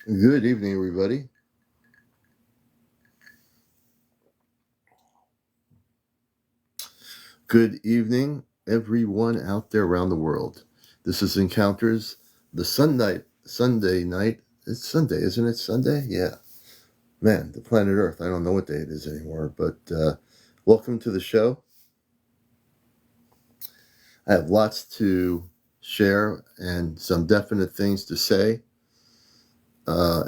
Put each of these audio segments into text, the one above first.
Good evening, everybody. Good evening, everyone out there around the world. This is Encounters, the Sunday night. It's Sunday, isn't it? Sunday? Yeah. Man, the planet Earth. I don't know what day it is anymore, but welcome to the show. I have lots to share and some definite things to say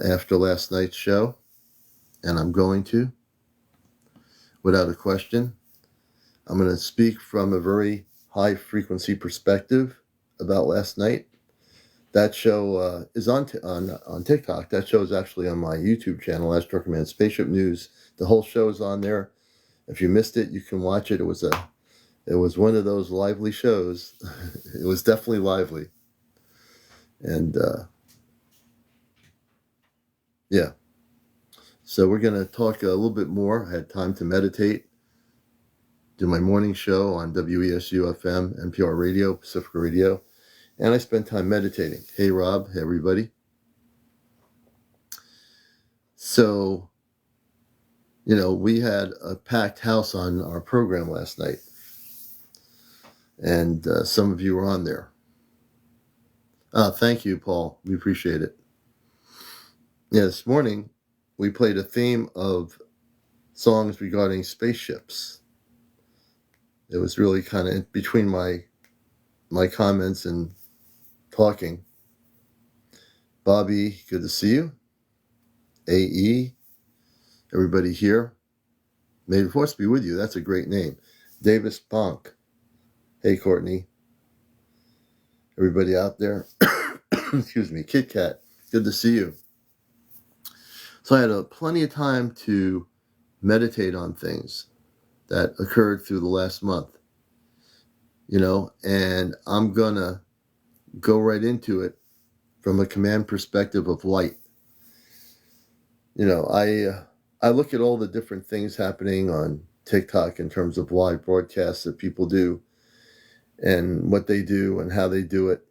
after last night's show, and I'm going to, without a question. I'm going to speak from a very high frequency perspective about last night. That show is on TikTok. That show is actually on my YouTube channel, Astro Command Spaceship News. The whole show is on there. If you missed it, you can watch it. It was one of those lively shows. It was definitely lively, and yeah. So we're going to talk a little bit more. I had time to meditate, do my morning show on WESU FM, NPR Radio, Pacifica Radio. And I spent time meditating. Hey, Rob. Hey, everybody. So, we had a packed house on our program last night. And some of you were on there. Thank you, Paul. We appreciate it. Yeah, this morning we played a theme of songs regarding spaceships. It was really kind of between my comments and talking. Bobby, good to see you. AE, everybody here. May the force be with you. That's a great name. Davis Bonk. Hey, Courtney. Everybody out there. Excuse me. Kit Kat, good to see you. So I had plenty of time to meditate on things that occurred through the last month, and I'm going to go right into it from a command perspective of light. I look at all the different things happening on TikTok in terms of live broadcasts that people do and what they do and how they do it.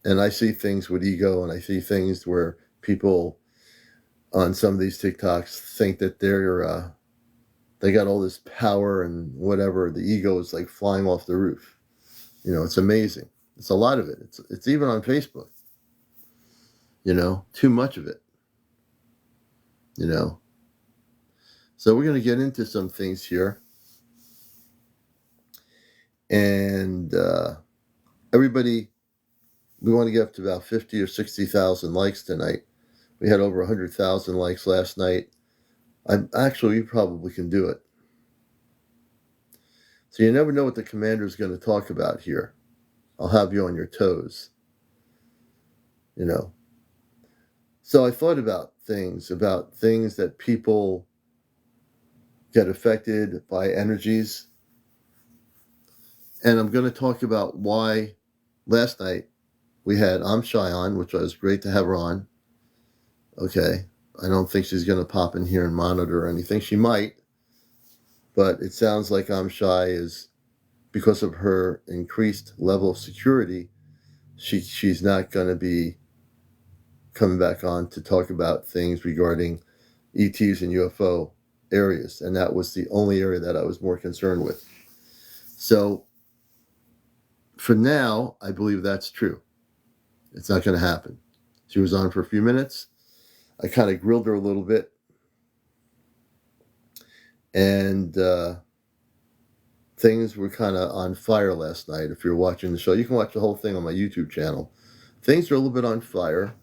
And I see things with ego, and I see things where people on some of these TikToks think that they got all this power and whatever. The ego is like flying off the roof. It's amazing. It's a lot of it. It's even on Facebook. Too much of it. So we're going to get into some things here. And everybody, we want to get up to about 50 or 60,000 likes tonight. We had over 100,000 likes last night. We probably can do it. So you never know what the commander is going to talk about here. I'll have you on your toes. So I thought about things that people get affected by energies. And I'm going to talk about why last night we had Amshai on, which was great to have her on. Okay. I don't think she's going to pop in here and monitor or anything. She might, but it sounds like Amshai is, because of her increased level of security, she's not going to be coming back on to talk about things regarding ETs and UFO areas. And that was the only area that I was more concerned with. So for now, I believe that's true. It's not going to happen. She was on for a few minutes. I kind of grilled her a little bit. And things were kind of on fire last night. If you're watching the show, you can watch the whole thing on my YouTube channel. Things are a little bit on fire.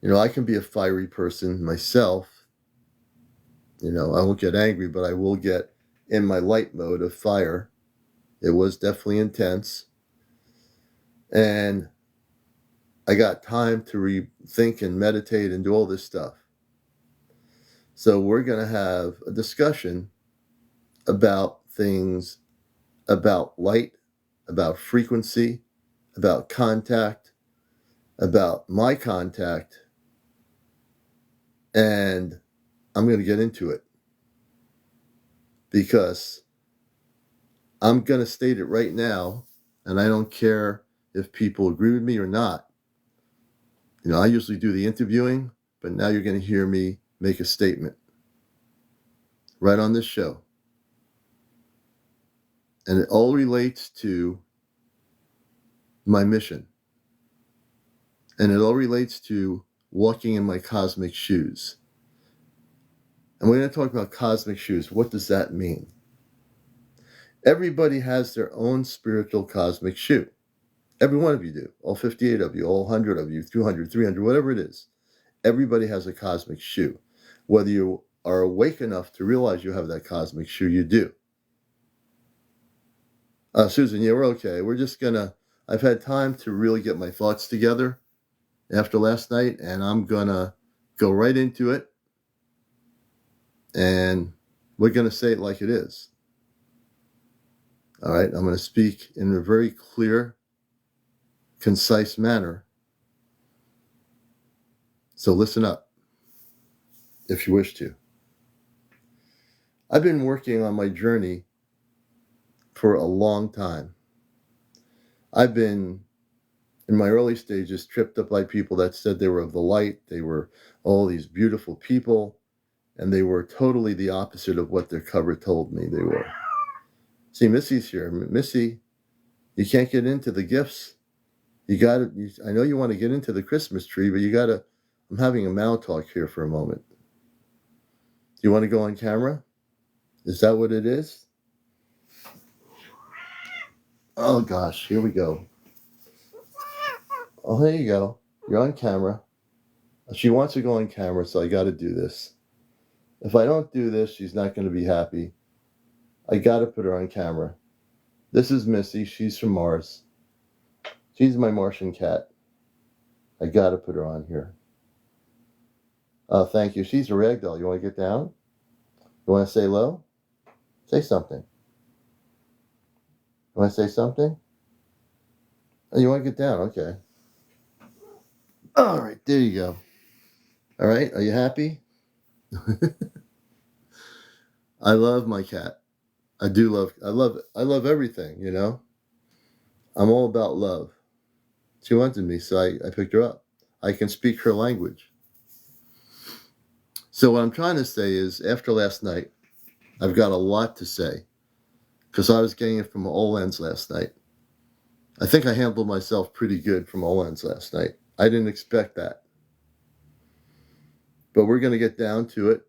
I can be a fiery person myself. I won't get angry, but I will get in my light mode of fire. It was definitely intense. And I got time to rethink and meditate and do all this stuff. So we're going to have a discussion about things, about light, about frequency, about contact, about my contact, and I'm going to get into it because I'm going to state it right now, and I don't care if people agree with me or not. I usually do the interviewing, but now you're going to hear me make a statement right on this show. And it all relates to my mission. And it all relates to walking in my cosmic shoes. And we're going to talk about cosmic shoes. What does that mean? Everybody has their own spiritual cosmic shoe. Every one of you do. All 58 of you, all 100 of you, 200, 300, whatever it is. Everybody has a cosmic shoe. Whether you are awake enough to realize you have that cosmic shoe, you do. Susan, yeah, we're okay. I've had time to really get my thoughts together after last night, and I'm going to go right into it, and we're going to say it like it is. All right, I'm going to speak in a very clear, concise manner. So listen up, if you wish to. I've been working on my journey for a long time. I've been, in my early stages, tripped up by people that said they were of the light. They were all these beautiful people, and they were totally the opposite of what their cover told me they were. See, Missy's here. Missy, you can't get into the gifts. I know you want to get into the Christmas tree, but I'm having a mouth talk here for a moment. Do you want to go on camera? Is that what it is? Oh gosh, here we go. Oh, there you go. You're on camera. She wants to go on camera, so I got to do this. If I don't do this, she's not going to be happy. I got to put her on camera. This is Missy. She's from Mars. She's my Martian cat. I got to put her on here. Oh, thank you. She's a ragdoll. You want to get down? You want to say hello? Say something. You want to say something? Oh, you want to get down? Okay. All right, there you go. All right, are you happy? I love my cat. I love everything, I'm all about love. She wanted me, so I picked her up. I can speak her language. So what I'm trying to say is, after last night, I've got a lot to say, because I was getting it from all ends last night. I think I handled myself pretty good from all ends last night. I didn't expect that. But we're going to get down to it.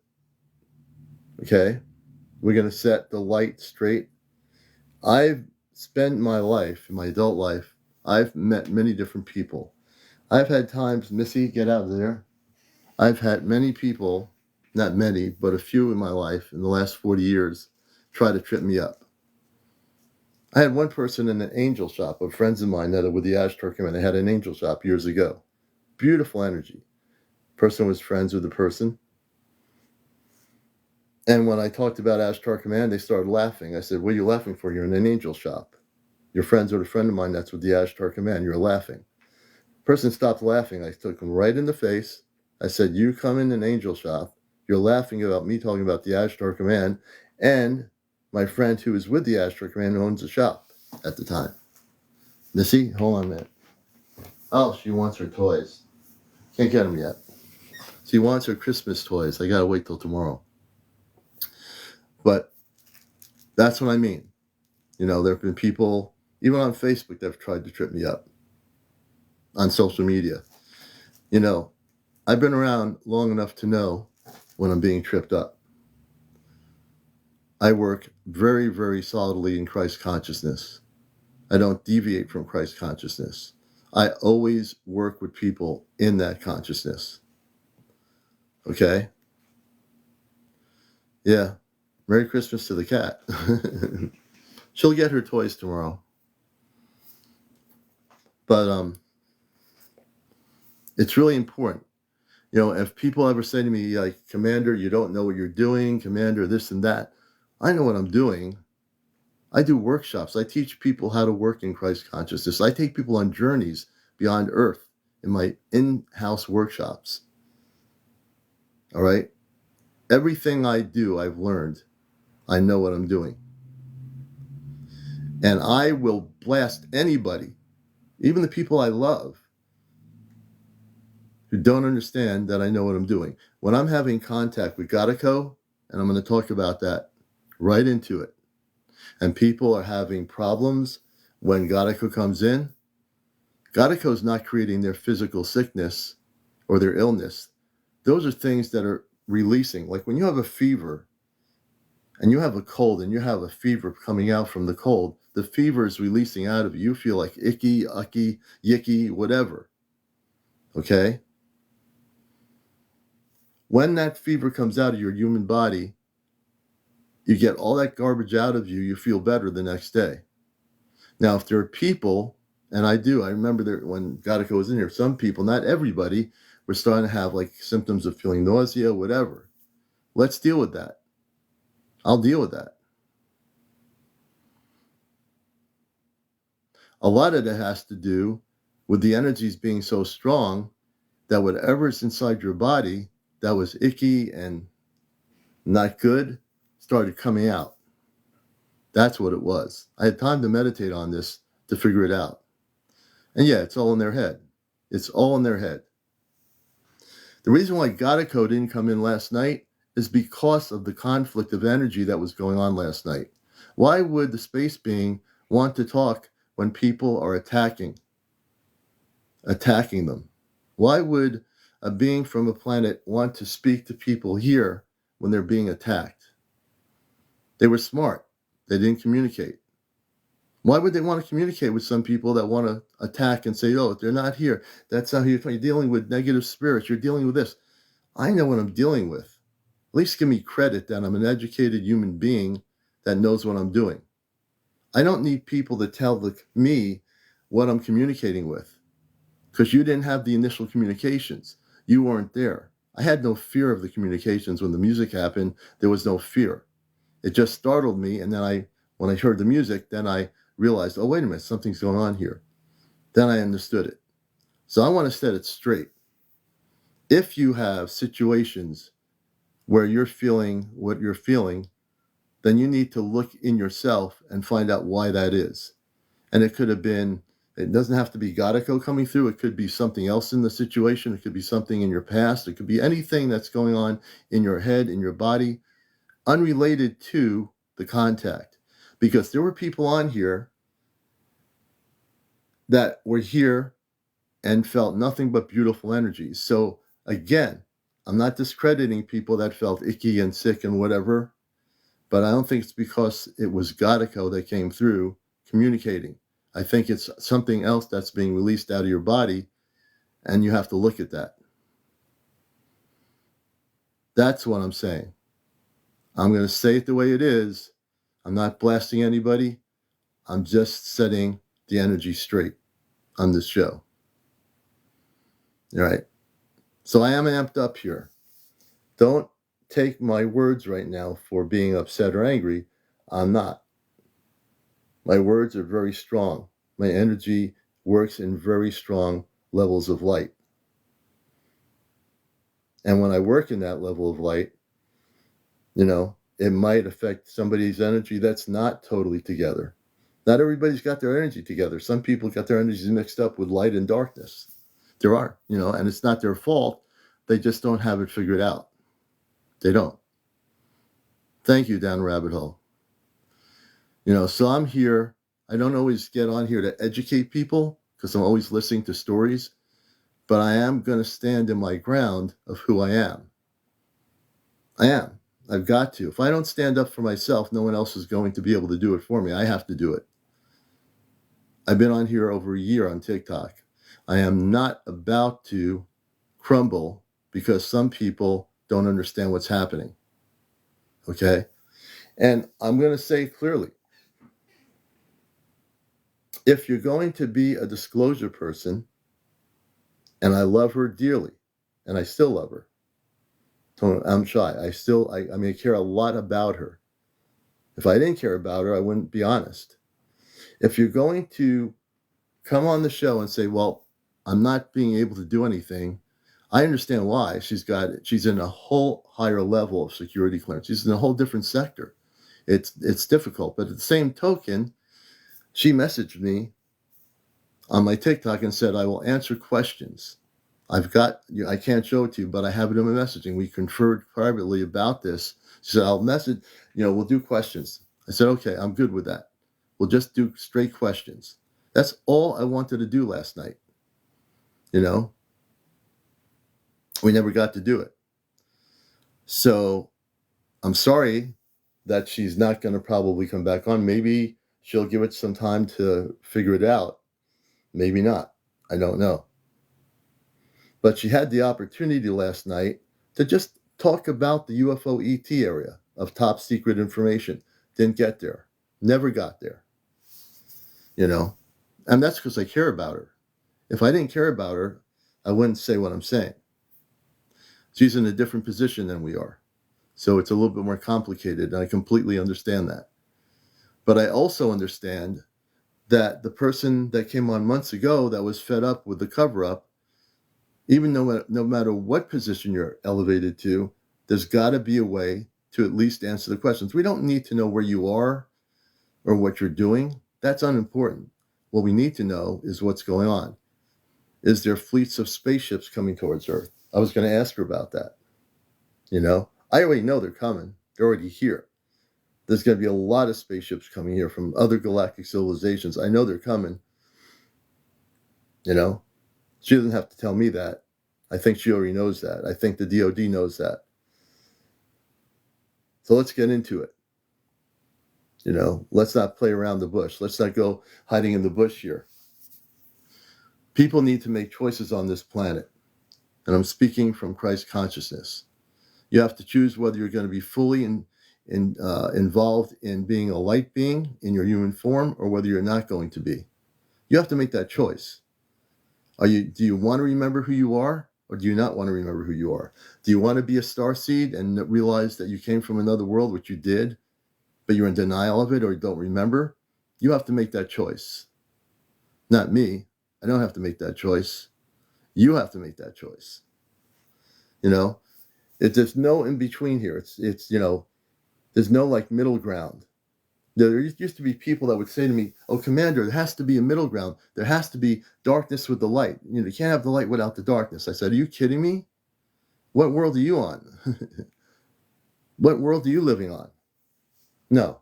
Okay? We're going to set the light straight. I've spent my life, in my adult life, I've met many different people. I've had times, Missy, get out of there. I've had many people, not many, but a few in my life in the last 40 years, try to trip me up. I had one person in an angel shop of friends of mine that were with the Ashtar Command. They had an angel shop years ago. Beautiful energy. Person was friends with the person. And when I talked about Ashtar Command, they started laughing. I said, what are you laughing for? You're in an angel shop. You're friends with a friend of mine that's with the Ashtar Command. You're laughing. Person stopped laughing. I took him right in the face. I said, you come in an angel shop. You're laughing about me talking about the Ashtar Command and my friend who was with the Ashtar Command owns a shop at the time. Missy, hold on a minute. Oh, she wants her toys. Can't get them yet. She wants her Christmas toys. I got to wait till tomorrow. But that's what I mean. There have been people, even on Facebook, that have tried to trip me up on social media. I've been around long enough to know when I'm being tripped up. I work very, very solidly in Christ consciousness. I don't deviate from Christ consciousness. I always work with people in that consciousness. Okay? Yeah. Merry Christmas to the cat. She'll get her toys tomorrow. But it's really important. If people ever say to me, like, Commander, you don't know what you're doing, Commander, this and that, I know what I'm doing. I do workshops. I teach people how to work in Christ consciousness. I take people on journeys beyond Earth in my in-house workshops. All right? Everything I do, I've learned. I know what I'm doing. And I will blast anybody, even the people I love, who don't understand that I know what I'm doing. When I'm having contact with Gadako, and I'm going to talk about that right into it, and people are having problems when Gadako comes in, Gadako is not creating their physical sickness or their illness. Those are things that are releasing. Like when you have a fever and you have a cold and you have a fever coming out from the cold, the fever is releasing out of you. You feel like icky, ucky, yicky, whatever. Okay? When that fever comes out of your human body, you get all that garbage out of you, you feel better the next day. Now, if there are people, and I remember there when Gadako was in here, some people, not everybody, were starting to have like symptoms of feeling nausea, whatever. Let's deal with that. I'll deal with that. A lot of that has to do with the energies being so strong that whatever's inside your body that was icky and not good started coming out. That's what it was. I had time to meditate on this to figure it out. And yeah, it's all in their head. It's all in their head. The reason why Gadako didn't come in last night is because of the conflict of energy that was going on last night. Why would the space being want to talk when people are attacking them? Why would a being from a planet want to speak to people here when they're being attacked? They were smart. They didn't communicate. Why would they want to communicate with some people that want to attack and say, oh, they're not here? That's how you're dealing with negative spirits. You're dealing with this. I know what I'm dealing with. At least give me credit that I'm an educated human being that knows what I'm doing. I don't need people to tell me what I'm communicating with because you didn't have the initial communications. You weren't there. I had no fear of the communications. When the music happened, there was no fear. It just startled me, and then when I heard the music, then I realized, oh, wait a minute, something's going on here. Then I understood it. So I want to set it straight. If you have situations where you're feeling what you're feeling, then you need to look in yourself and find out why that is. And it doesn't have to be Gadako coming through. It could be something else in the situation. It could be something in your past. It could be anything that's going on in your head, in your body, unrelated to the contact. Because there were people on here that were here and felt nothing but beautiful energies. So again, I'm not discrediting people that felt icky and sick and whatever, but I don't think it's because it was Gadako that came through communicating. I think it's something else that's being released out of your body, and you have to look at that. That's what I'm saying. I'm going to say it the way it is. I'm not blasting anybody. I'm just setting the energy straight on this show. All right. So I am amped up here. Don't take my words right now for being upset or angry. I'm not. My words are very strong. My energy works in very strong levels of light. And when I work in that level of light, it might affect somebody's energy that's not totally together. Not everybody's got their energy together. Some people got their energies mixed up with light and darkness. There are, and it's not their fault. They just don't have it figured out. They don't. Thank you, down the rabbit hole. So I'm here. I don't always get on here to educate people because I'm always listening to stories, but I am going to stand in my ground of who I am. I am. I've got to. If I don't stand up for myself, no one else is going to be able to do it for me. I have to do it. I've been on here over a year on TikTok. I am not about to crumble because some people don't understand what's happening. Okay? And I'm going to say clearly, if you're going to be a disclosure person, and I love her dearly, and I still love her. I'm shy. I care a lot about her. If I didn't care about her, I wouldn't be honest. If you're going to come on the show and say, well, I'm not being able to do anything, I understand why. She's in a whole higher level of security clearance. She's in a whole different sector. It's difficult. But at the same token, she messaged me on my TikTok and said, I will answer questions. I can't show it to you, but I have it in my messaging. We conferred privately about this. So I'll message, we'll do questions. I said, okay, I'm good with that. We'll just do straight questions. That's all I wanted to do last night. We never got to do it. So I'm sorry that she's not going to probably come back on. Maybe she'll give it some time to figure it out. Maybe not. I don't know. But she had the opportunity last night to just talk about the UFO ET area of top secret information. Didn't get there. Never got there. And that's because I care about her. If I didn't care about her, I wouldn't say what I'm saying. She's in a different position than we are. So it's a little bit more complicated, and I completely understand that. But I also understand that the person that came on months ago that was fed up with the cover-up, even though no matter what position you're elevated to, there's got to be a way to at least answer the questions. We don't need to know where you are or what you're doing. That's unimportant. What we need to know is what's going on. Is there fleets of spaceships coming towards Earth? I was going to ask her about that. I already know they're coming. They're already here. There's going to be a lot of spaceships coming here from other galactic civilizations. I know they're coming. She doesn't have to tell me that. I think she already knows that. I think the DOD knows that. So let's get into it. Let's not play around the bush. Let's not go hiding in the bush here. People need to make choices on this planet. And I'm speaking from Christ consciousness. You have to choose whether you're going to be fully involved in being a light being in your human form or whether you're not going to be. You have to make that choice. Do you want to remember who you are or do you not want to remember who you are? Do you want to be a starseed and realize that you came from another world, which you did, but you're in denial of it or you don't remember? You have to make that choice. Not me. I don't have to make that choice. You have to make that choice. There's no in between here. It's there's no like middle ground. There used to be people that would say to me, "Oh, Commander, there has to be a middle ground. There has to be darkness with the light. You can't have the light without the darkness." I said, "Are you kidding me? What world are you on? What world are you living on?" No.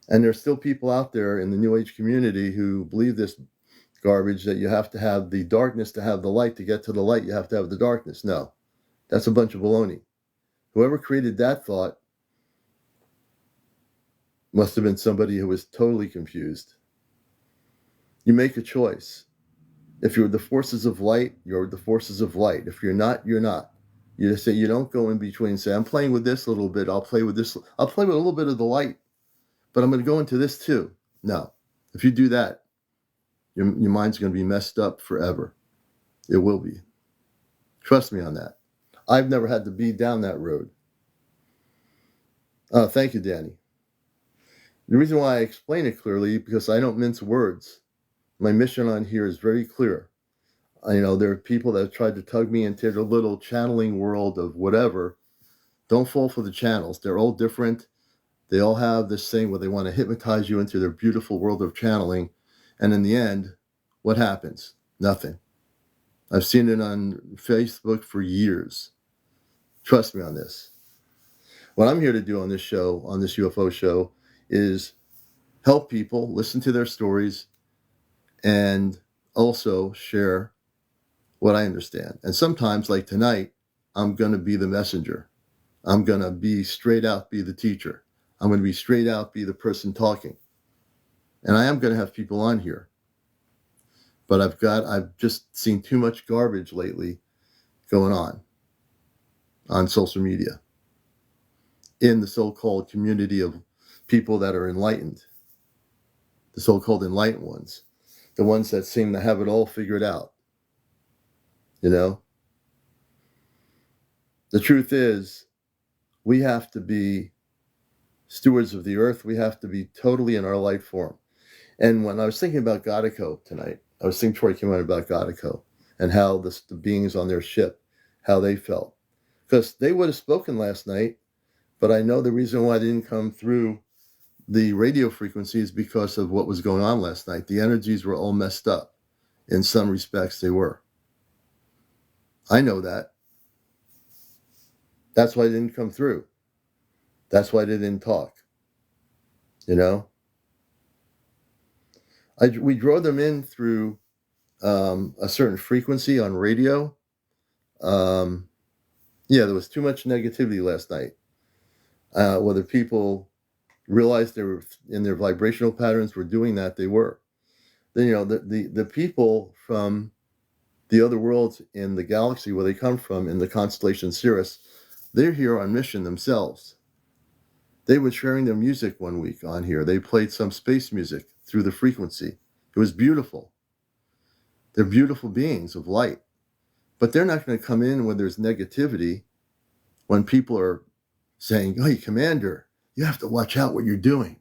And there's still people out there in the New Age community who believe this garbage that you have to have the darkness to have the light. To get to the light, you have to have the darkness. No, that's a bunch of baloney. Whoever created that thought must have been somebody who was totally confused. You make a choice. If you're the forces of light, you're the forces of light. If you're not, you're not. You just say, you don't go in between and say, I'm playing with this a little bit. I'll play with this. I'll play with a little bit of the light, but I'm going to go into this too. No. If you do that, your mind's going to be messed up forever. It will be. Trust me on that. I've never had to be down that road. Thank you, Danny. The reason why I explain it clearly, because I don't mince words. My mission on here is very clear. There are people that have tried to tug me into their little channeling world of whatever. Don't fall for the channels. They're all different. They all have this thing where they want to hypnotize you into their beautiful world of channeling. And in the end, what happens? Nothing. I've seen it on Facebook for years. Trust me on this. What I'm here to do on this show, on this UFO show, is help people listen to their stories and also share what I understand. And sometimes, like tonight, I'm going to be the messenger. I'm going to be straight out, be the teacher. I'm going to be straight out, be the person talking. And I am going to have people on here. But I've just seen too much garbage lately going on social media, in the so-called community of people that are enlightened, the so-called enlightened ones, the ones that seem to have it all figured out. The truth is, we have to be stewards of the earth. We have to be totally in our life form. And when I was thinking about Godico tonight, I was thinking before I came out about Godico and how the beings on their ship, how they felt. Because they would have spoken last night, but I know the reason why they didn't come through the radio frequencies because of what was going on last night. The energies were all messed up. In some respects, they were. I know that. That's why they didn't come through. That's why they didn't talk. You know, we draw them in through a certain frequency on radio. Um, yeah, there was too much negativity last night. Whether people realized they were in their vibrational patterns were doing that, they were. Then, the people from the other worlds in the galaxy where they come from in the constellation Sirius, they're here on mission themselves. They were sharing their music one week on here. They played some space music through the frequency. It was beautiful. They're beautiful beings of light. But they're not going to come in when there's negativity, when people are saying, hey, Commander, you have to watch out what you're doing.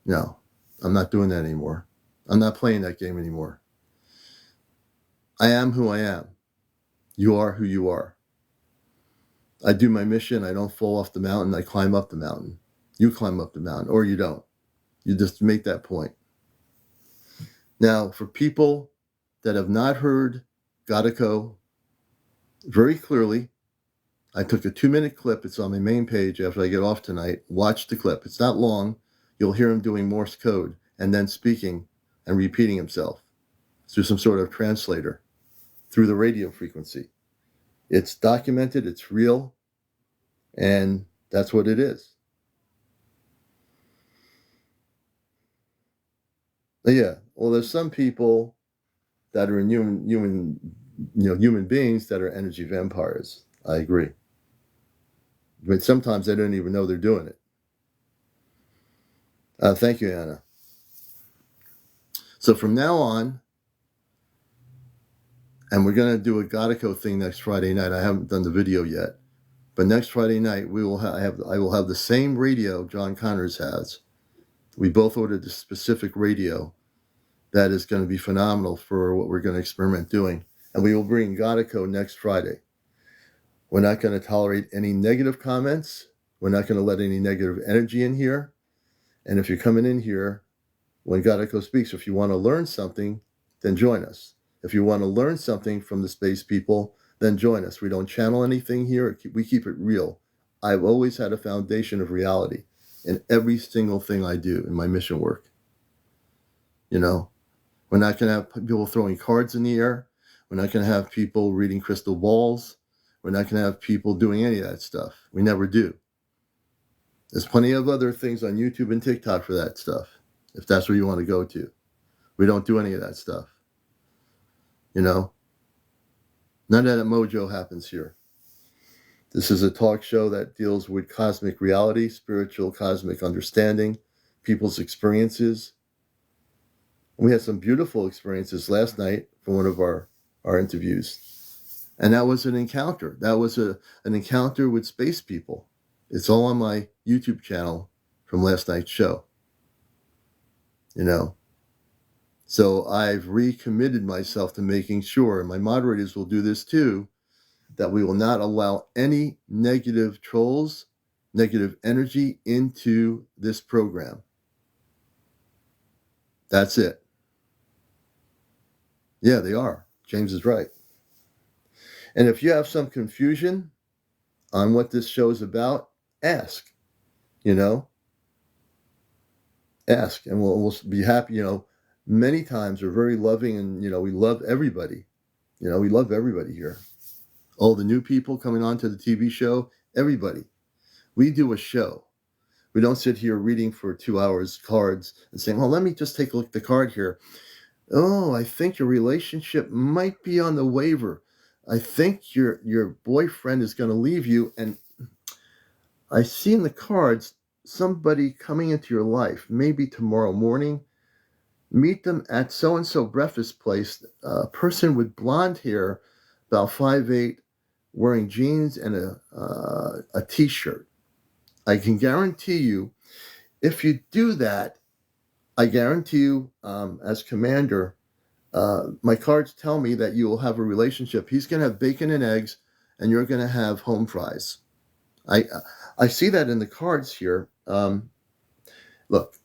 No, I'm not doing that anymore. I'm not playing that game anymore. I am who I am. You are who you are. I do my mission. I don't fall off the mountain. I climb up the mountain. You climb up the mountain, or you don't. You just make that point. Now, for people that have not heard Godico very clearly, I took a 2-minute clip. It's on my main page after I get off tonight. Watch the clip. It's not long. You'll hear him doing Morse code and then speaking and repeating himself through some sort of translator through the radio frequency. It's documented. It's real. And that's what it is. But yeah, well, there's some people that are in human beings that are energy vampires. I agree. But sometimes they don't even know they're doing it. Thank you, Anna. So from now on, and we're going to do a Godico thing next Friday night. I haven't done the video yet, but next Friday night I will have the same radio John Connors has. We both ordered a specific radio that is going to be phenomenal for what we're going to experiment doing, and we will bring Godico next Friday. We're not going to tolerate any negative comments. We're not going to let any negative energy in here. And if you're coming in here when Godico speaks, if you want to learn something, then join us. If you want to learn something from the space people, then join us. We don't channel anything here. We keep it real. I've always had a foundation of reality in every single thing I do in my mission work. We're not going to have people throwing cards in the air. We're not going to have people reading crystal balls. We're not going to have people doing any of that stuff. We never do. There's plenty of other things on YouTube and TikTok for that stuff, if that's where you want to go to. We don't do any of that stuff. None of that mojo happens here. This is a talk show that deals with cosmic reality, spiritual cosmic understanding, people's experiences. We had some beautiful experiences last night from one of our interviews. And that was an encounter. That was an encounter with space people. It's all on my YouTube channel from last night's show. So I've recommitted myself to making sure, and my moderators will do this too, that we will not allow any negative trolls, negative energy into this program. That's it. Yeah, they are. James is right. And if you have some confusion on what this show is about, ask. Ask, and we'll be happy. Many times we're very loving, and we love everybody. We love everybody here. All the new people coming on to the TV show, everybody. We do a show. We don't sit here reading for 2 hours cards and saying, well, let me just take a look at the card here. Oh, I think your relationship might be on the waiver. I think your boyfriend is going to leave you. And I see in the cards somebody coming into your life, maybe tomorrow morning. Meet them at so-and-so breakfast place, a person with blonde hair, about 5'8", wearing jeans and a t-shirt. I can guarantee you, if you do that, I guarantee you, as commander, my cards tell me that you will have a relationship. He's going to have bacon and eggs, and you're going to have home fries. I see that in the cards here. Look,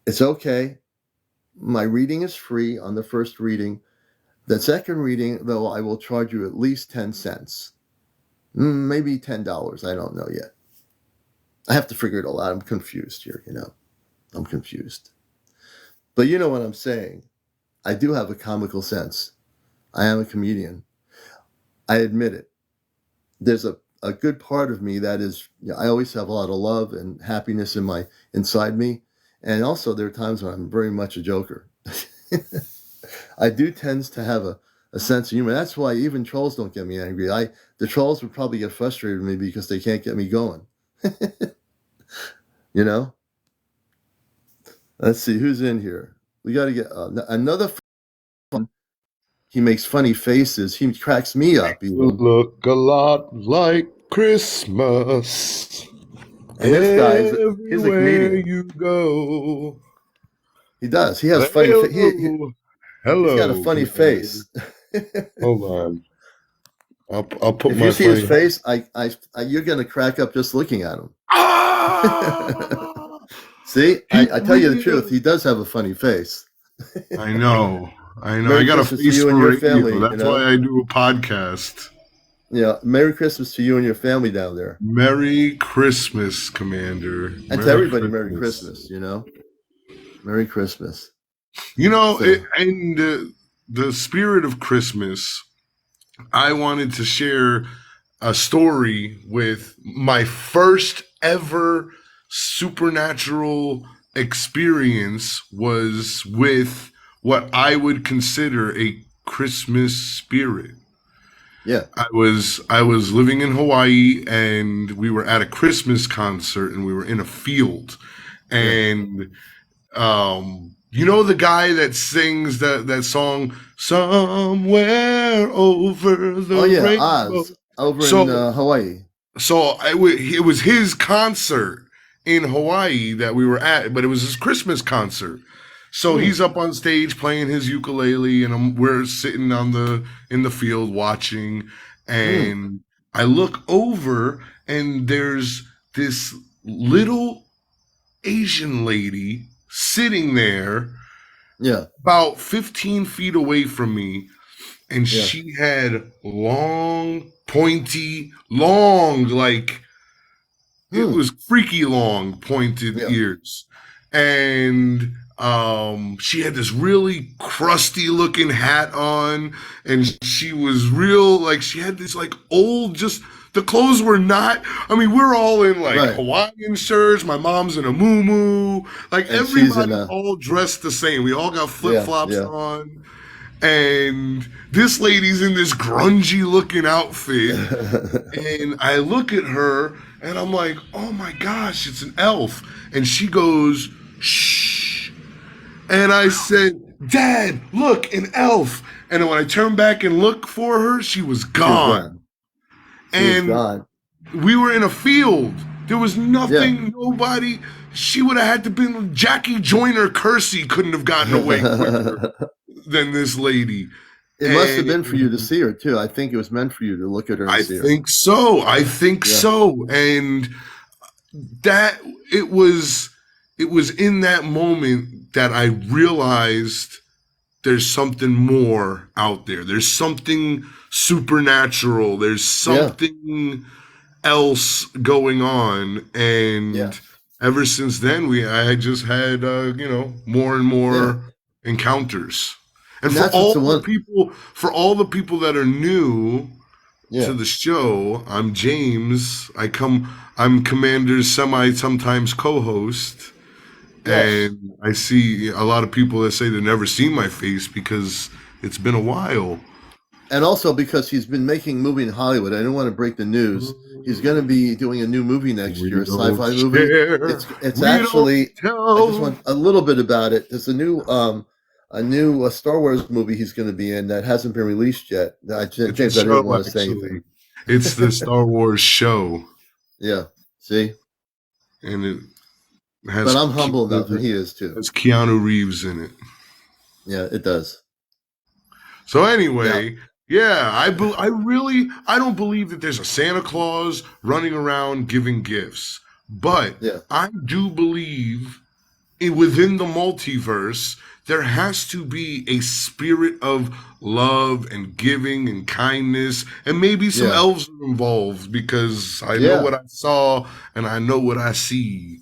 it's okay. My reading is free on the first reading. The second reading, though, I will charge you at least 10 cents. Maybe $10. I don't know yet. I have to figure it all out. I'm confused here, I'm confused. But you know what I'm saying. I do have a comical sense. I am a comedian. I admit it. There's a good part of me that is, I always have a lot of love and happiness inside me. And also there are times when I'm very much a joker. I do tend to have a sense of humor. That's why even trolls don't get me angry. The trolls would probably get frustrated with me because they can't get me going. Let's see who's in here. We got to get another. He makes funny faces. He cracks me up. Even. Look a lot like Christmas. And this guy he's a Everywhere comedian. you go. He does. He has funny. Hello. He's got a funny face. Hold on. I'll put if my. You see his face, you're gonna crack up just looking at him. See, I tell you the truth. He does have a funny face. I know. Merry I got Christmas a face to you and your family. That's why I do a podcast. Yeah. Merry Christmas to you and your family down there. Merry Christmas, Commander. And to everybody, Merry Christmas. Merry Christmas. In the spirit of Christmas, I wanted to share a story with my first ever supernatural experience was with what I would consider a Christmas spirit. Yeah. I was living in Hawaii and we were at a Christmas concert and we were in a field. And the guy that sings that song Somewhere Over the Rainbow? Oz over in Hawaii. So it was his concert in Hawaii that we were at, but it was his Christmas concert. So he's up on stage playing his ukulele, and we're sitting in the field watching. And I look over, and there's this little Asian lady sitting there, about 15 feet away from me, and she had long, pointy, like it was freaky long, pointed ears, and she had this really crusty looking hat on, and she was real, she had this old, just the clothes were not, we're all in Hawaiian shirts, my mom's in a muumuu, everybody all dressed the same, we all got flip-flops on, and this lady's in this grungy looking outfit, and I look at her and I'm like, oh my gosh, it's an elf, and she goes, shh. And I said, Dad, look, an elf. And then when I turned back and looked for her, she was gone. We were in a field. There was nothing, nobody. She would have had to been Jackie Joyner Kersey couldn't have gotten away quicker than this lady. It must have been for you to see her too. I think it was meant for you to look at her and see her. I think so. And that it was in that moment that I realized there's something more out there. There's something supernatural. There's something else going on. And ever since then, I just had, more and more encounters. And for all the people that are new to the show, I'm James. I'm Commander's sometimes co-host. And I see a lot of people that say they've never seen my face because it's been a while. And also because he's been making a movie in Hollywood. I don't want to break the news. He's going to be doing a new movie next year, a sci-fi movie. It's actually, I just want a little bit about it. There's a new Star Wars movie he's going to be in that hasn't been released yet. James, I didn't want to say anything. It's the Star Wars show. Yeah, see? And it has... But I'm humble enough, and he is too. It's Keanu Reeves in it. Yeah, it does. So anyway... Yeah, I don't believe that there's a Santa Claus running around giving gifts. But I do believe within the multiverse, there has to be a spirit of love and giving and kindness, and maybe some Yeah. elves are involved because I know Yeah. what I saw and I know what I see.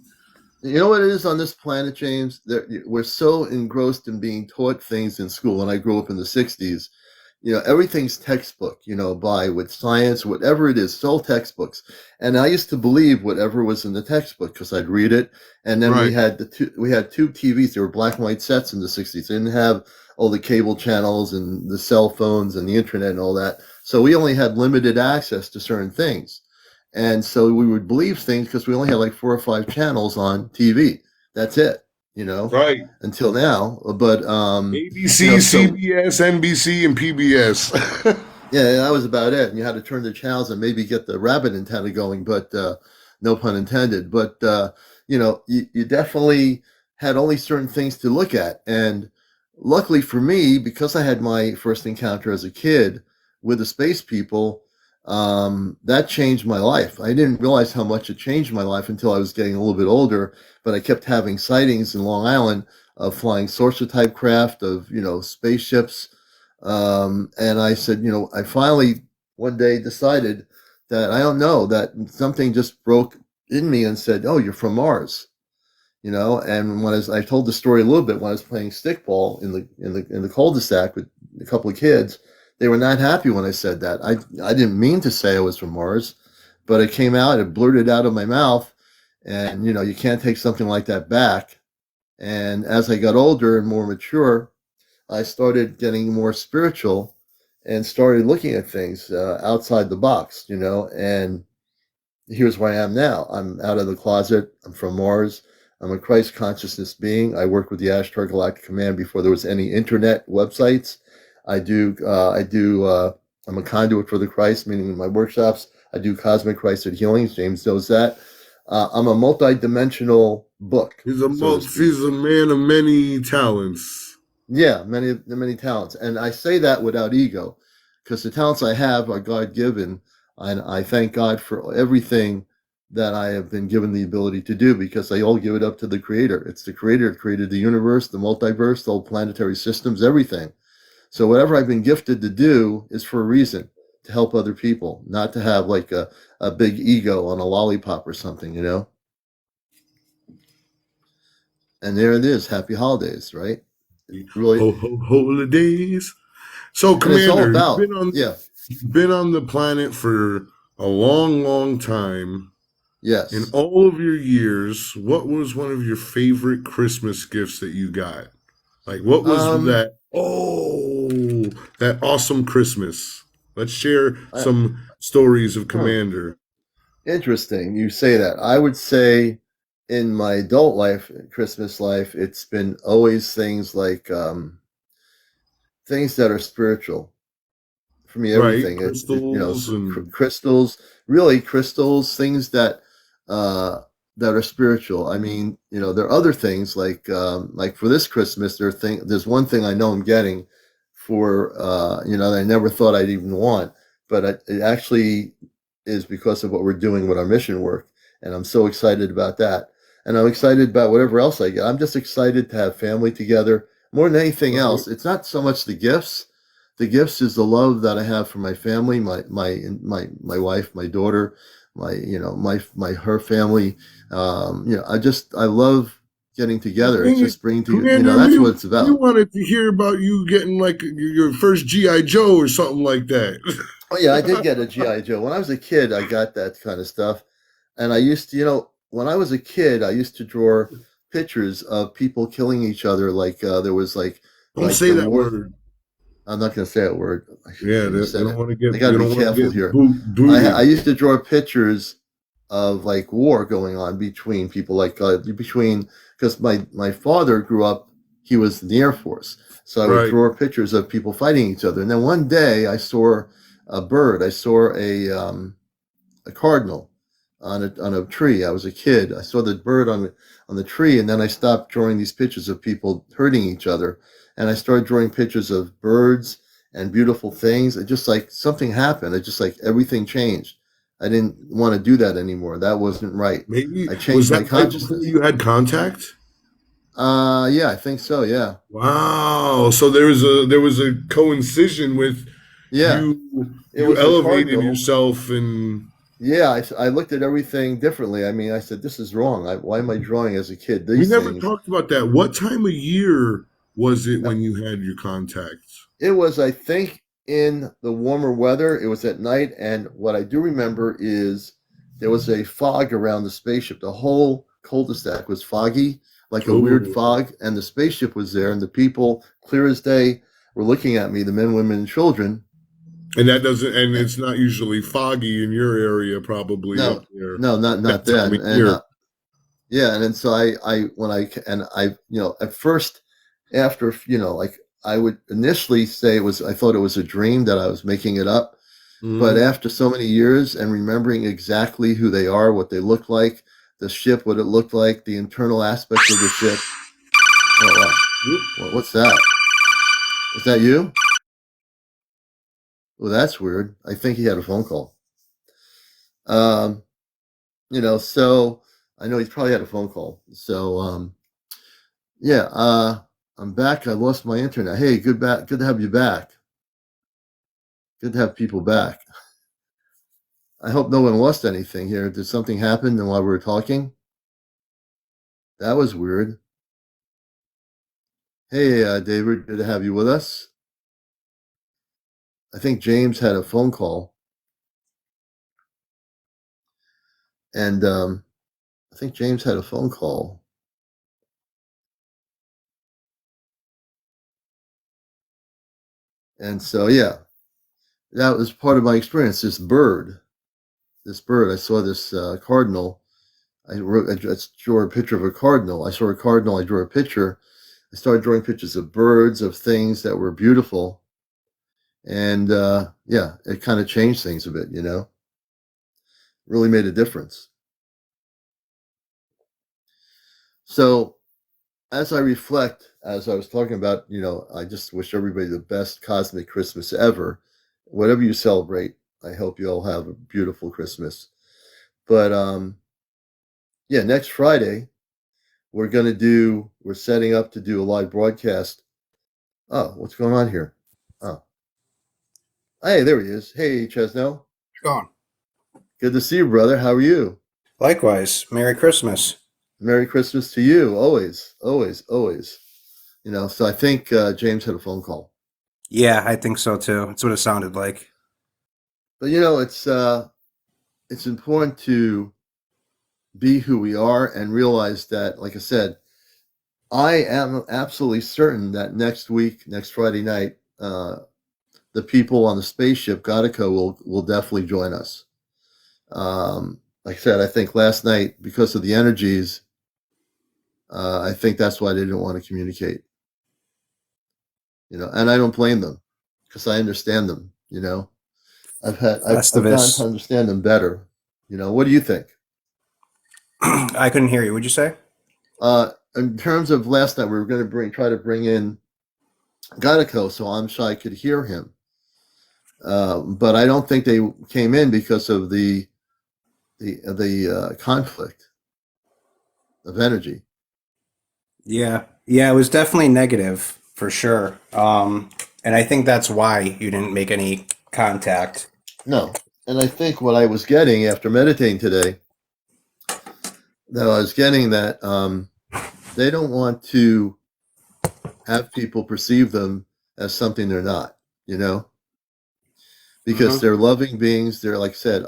You know what it is on this planet, James? We're so engrossed in being taught things in school. And I grew up in the 60s. Everything's textbook, by with science, whatever it is, it's all textbooks. And I used to believe whatever was in the textbook because I'd read it. And then we Right, had we had tube TVs. They were black and white sets in the 60s. They didn't have all the cable channels and the cell phones and the internet and all that. So we only had limited access to certain things. And so we would believe things because we only had like 4 or 5 channels on TV. That's it, you know, right. until now. But ABC, so CBS, NBC, and PBS. yeah, that was about it. And you had to turn the channels and maybe get the rabbit antenna going, but no pun intended. But you definitely had only certain things to look at. And luckily for me, because I had my first encounter as a kid with the space people, that changed my life. I didn't realize how much it changed my life until I was getting a little bit older. But I kept having sightings in Long Island of flying saucer type craft, of spaceships. And I said, I finally one day decided that I don't know, that something just broke in me and said, "Oh, you're from Mars." And I told the story a little bit when I was playing stickball in the cul-de-sac with a couple of kids. They were not happy when I said that. I didn't mean to say I was from Mars, but it came out. It blurted out of my mouth, and you can't take something like that back. And as I got older and more mature, I started getting more spiritual and started looking at things outside the box, and here's where I am now. I'm out of the closet. I'm from Mars. I'm a Christ consciousness being. I worked with the Ashtar Galactic Command before there was any internet websites. I'm a conduit for the Christ, meaning in my workshops, I do cosmic Christed healings. James knows that. I'm a multi-dimensional book, so to speak. He's a man of many talents. Yeah, many talents, and I say that without ego, because the talents I have are God given, and I thank God for everything that I have been given the ability to do, because I all give it up to the Creator. It's the Creator that created the universe, the multiverse, the whole planetary systems, everything. So whatever I've been gifted to do is for a reason, to help other people, not to have like a big ego on a lollipop or something. And there it is. Happy holidays, right? It really, Ho ho holidays. So, and it's all Commander, about, yeah, you've been on the planet for a long, long time. In yes. all of your years, what was one of your favorite Christmas gifts that you got? Like, what was Um, that? Oh, that awesome Christmas. Let's share I, some stories of huh, Commander. interesting. You say that. I would say in my adult life, Christmas life, it's been always things like things that are spiritual. For me, Right, everything. crystals and Crystals, really crystals, things uh, that are spiritual. I mean, there are other things like for this Christmas, there's one thing I know I'm getting for that I never thought I'd even want, but it actually is because of what we're doing with our mission work, and I'm so excited about that. And I'm excited about whatever else I get. I'm just excited to have family together. More than anything right. else, it's not so much the gifts. The gifts is the love that I have for my family, my wife, my daughter, my her family. I love getting together. It's Dang it, just bringing to Commander, that's what it's we about. wanted to hear about you getting like your first GI Joe or something like that. Oh yeah, I did get a GI Joe when I was a kid. I got that kind of stuff, and I used to, when I was a kid, I used to draw pictures of people killing each other. Like there was Don't like say the that war. word. I'm not going to say that word. I Yeah, shouldn't have they said don't it. want to I get got to you be don't want to careful get here. I booted. used to draw pictures of like war going on between people, like between, because my father grew up. He was in the Air Force, so I would Right. draw pictures of people fighting each other. And then one day I saw a bird. I saw a cardinal on a tree. I was a kid. I saw the bird on the tree, and then I stopped drawing these pictures of people hurting each other, and I started drawing pictures of birds and beautiful things. It just like something happened. It just like everything changed. I didn't want to do that anymore. That wasn't right. Maybe I was changed my that right before consciousness. you had contact? Yeah, I think so. Yeah, Wow. So there was a coincision with yeah. you It you was a elevated cardinal. yourself and Yeah, I looked at everything differently. I mean, I said, "This is wrong. Why am I drawing as a kid we these never things?" talked about that. What time of year was it when you had your contacts? It was, I think, in the warmer weather. It was at night, and what I do remember is there was a fog around the spaceship. The whole cul-de-sac was foggy, like a weird Oh, fog, and the spaceship was there, and the people, clear as day, were looking at me, the men, women, and children. and that doesn't and it's not usually foggy in your area probably up No, there no, not that time then. of And year. yeah, and then so at first, after like I would initially say I thought it was a dream that I was making it up. But Mhm. after so many years and remembering exactly who they are, what they look like, the ship, what it looked like, the internal aspects of the ship. Oh wow, what's that? Is that you? Well, that's weird. I think he had a phone call. Um, so I know he's probably had a phone call. So yeah, I'm back. I lost my internet. Hey, good to have you back. Good to have people back. I hope no one lost anything here. Did something happen while we were talking? That was weird. Hey, David, good to have you with us. I think James had a phone call, and I think James had a phone call, and so yeah, that was part of my experience. This bird. I saw this cardinal. I drew a picture of a cardinal. I saw a cardinal. I drew a picture. I started drawing pictures of birds, of things that were beautiful, and yeah, it kind of changed things a bit. Really made a difference. So as I reflect, as I was talking about, I just wish everybody the best cosmic Christmas ever. Whatever you celebrate, I hope you all have a beautiful Christmas. But yeah, next Friday we're setting up to do a live broadcast. Oh, what's going on here? Oh, hey, there he is. Hey, Chesno. Gone. Good to see you, brother. How are you? Likewise, Merry Christmas. Merry Christmas to you. Always, always, always. So I think James had a phone call. Yeah, I think so too. That's what it sounded like. But it's important to be who we are and realize that, like I said, I am absolutely certain that next week, next Friday night, the people on the spaceship Gattaca will definitely join us. Like I said, I think last night because of the energies, I think that's why they didn't want to communicate. And I don't blame them because I understand them. I've gotten to Festivus. understand them better. What do you think? I couldn't hear you. What'd you say? In terms of last night, we were going to try to bring in Gattaca so I'm sure I could hear him. But I don't think they came in because of the conflict of energy. Yeah. Yeah, it was definitely negative for sure. And I think that's why you didn't make any contact. No, and I think what I was getting after meditating today, that I was getting that they don't want to have people perceive them as something they're not. You know, because Hmm. they're loving beings. They're like I said,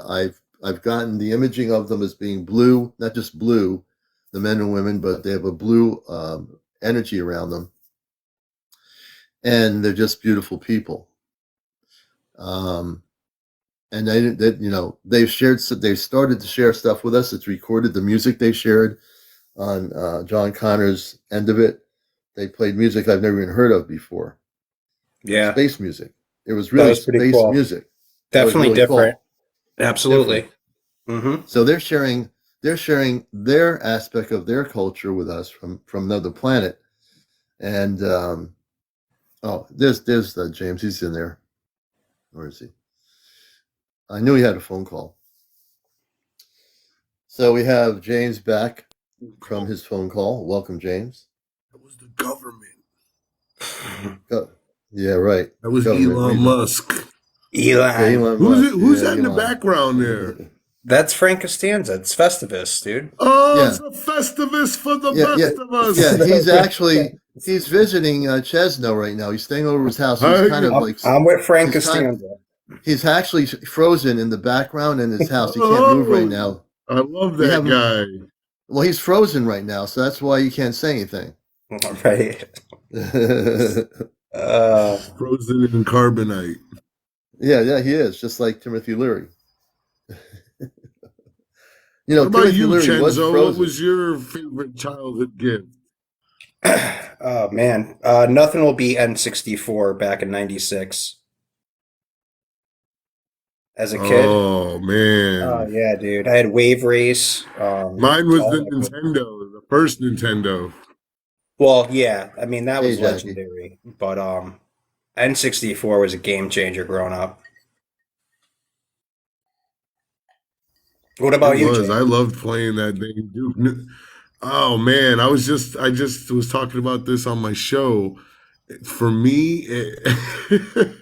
I've gotten the imaging of them as being blue, not just blue, the men and women, but they have a blue energy around them, and they're just beautiful people. Um, and they've started to share stuff with us. It's recorded. The music they shared on John Connor's end of it. They played music I've never even heard of before. Yeah, Space music. It was that really was pretty space cool. music. That was Definitely really different. cool. Absolutely. Different. Hmm. So they're sharing their aspect of their culture with us from another planet. And oh, there's James. He's in there. Where is he? I knew he had a phone call. So we have James back from his phone call. Welcome, James. That was the government. Yeah, right. That was Government. Elon Musk. Elon. Elon Who's it? Musk. Who's Yeah, that in the Elon. background there? That's Frank Costanza. It's Festivus, dude. Oh, it's Yeah, a Festivus for the yeah, yeah, best of yeah. us. He's visiting Chesno right now. He's staying over his house. He's kind of like I'm with Frank he's kind Costanza. he's actually frozen in the background in his house. He can't move right Oh, now. I love We have that him. guy. Well, he's frozen right now, so that's why you can't say anything. Right. Frozen in carbonite. Yeah, he is just like Timothy Leary. What about Timothy you, Leary was Chenzo? What frozen. was your favorite childhood gift? Oh man, nothing will be N64 back in '96. As a kid, Oh oh man, yeah, dude, I had Wave Race. mine was All the that good. Nintendo, the first Nintendo. Well, yeah, I mean that Hey, was Jackie. legendary, but N64 was a game changer growing up. What It about you, was. I Jay? loved playing that thing, Duke. Oh man, I just was talking about this on my show. For me, it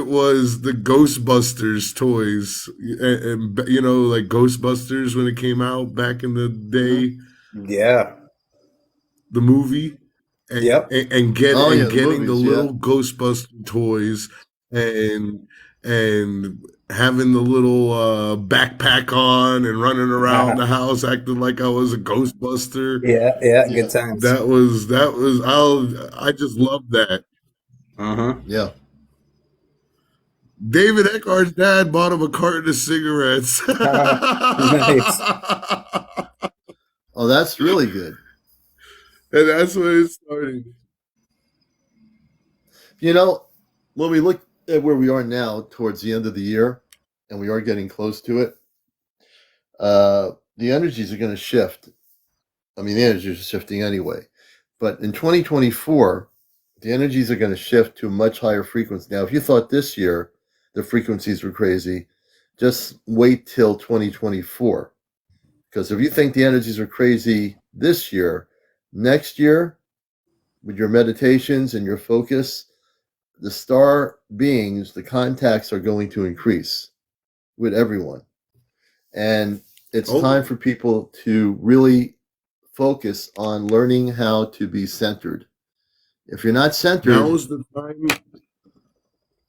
was the Ghostbusters toys, you know, like Ghostbusters when it came out back in the Hmm. day, Yeah. the movie, Yep. Oh yeah, the getting the movies. Yeah, little Ghostbuster toys and and having the little backpack on and running around the house acting like I was a Ghostbuster. Yeah. Yeah. yeah, Good times. That was I just love that. Mm-hmm. yeah. David Eckhart's dad bought him a carton of cigarettes. And Nice. Oh, that's really good. that's when it started. You know, when we look at where we are now towards the end of the year, and we are getting close to it, the energies are going to shift. I mean, the energies are shifting anyway. But in 2024, the energies are going to shift to a much higher frequency. Now, if you thought this year the frequencies were crazy, just wait till 2024. Because if you think the energies are crazy this year, next year, with your meditations and your focus, the star beings, the contacts are going to increase with everyone. And it's time Oh, for people to really focus on learning how to be centered. If you're not now centered, is the time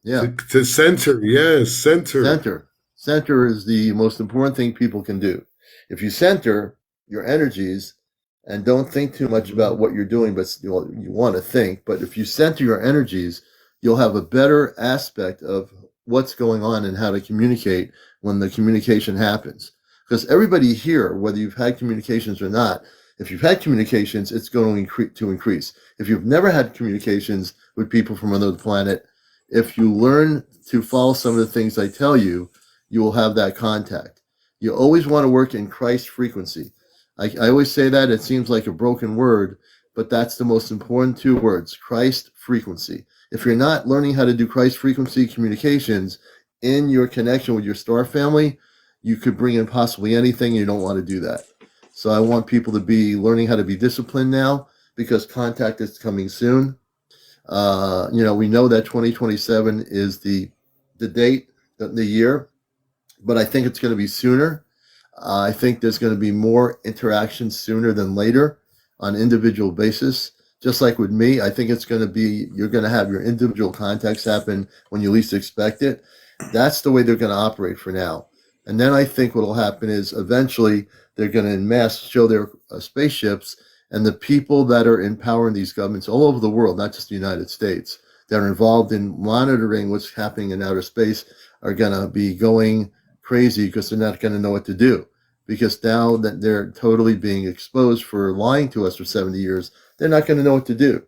yeah, to center. Yes, center. center. Center is the most important thing people can do. If you center your energies and don't think too much about Mhm. what you're doing, but you want to think, but if you center your energies, you'll have a better aspect of what's going on and how to communicate when the communication happens. Because everybody here, whether you've had communications or not, if you've had communications, it's going to increase. If you've never had communications with people from another planet, if you learn to follow some of the things I tell you, you will have that contact. You always want to work in Christ frequency. I always say that. It seems like a broken word, but that's the most important two words, Christ frequency. If you're not learning how to do Christ frequency communications in your connection with your star family, you could bring in possibly anything. You don't want to do that. So I want people to be learning how to be disciplined now because contact is coming soon. We know that 2027 is the date, the year, but I think it's going to be sooner. I think there's going to be more interaction sooner than later on an individual basis. Just like with me, I think it's going to be you're going to have your individual contacts happen when you least expect it. That's the way they're going to operate for now. And then I think what will happen is eventually they're going to en masse show their spaceships, and the people that are in power in these governments all over the world, not just the United States, that are involved in monitoring what's happening in outer space are going to be going crazy because they're not going to know what to do. Because now that they're totally being exposed for lying to us for 70 years, they're not going to know what to do.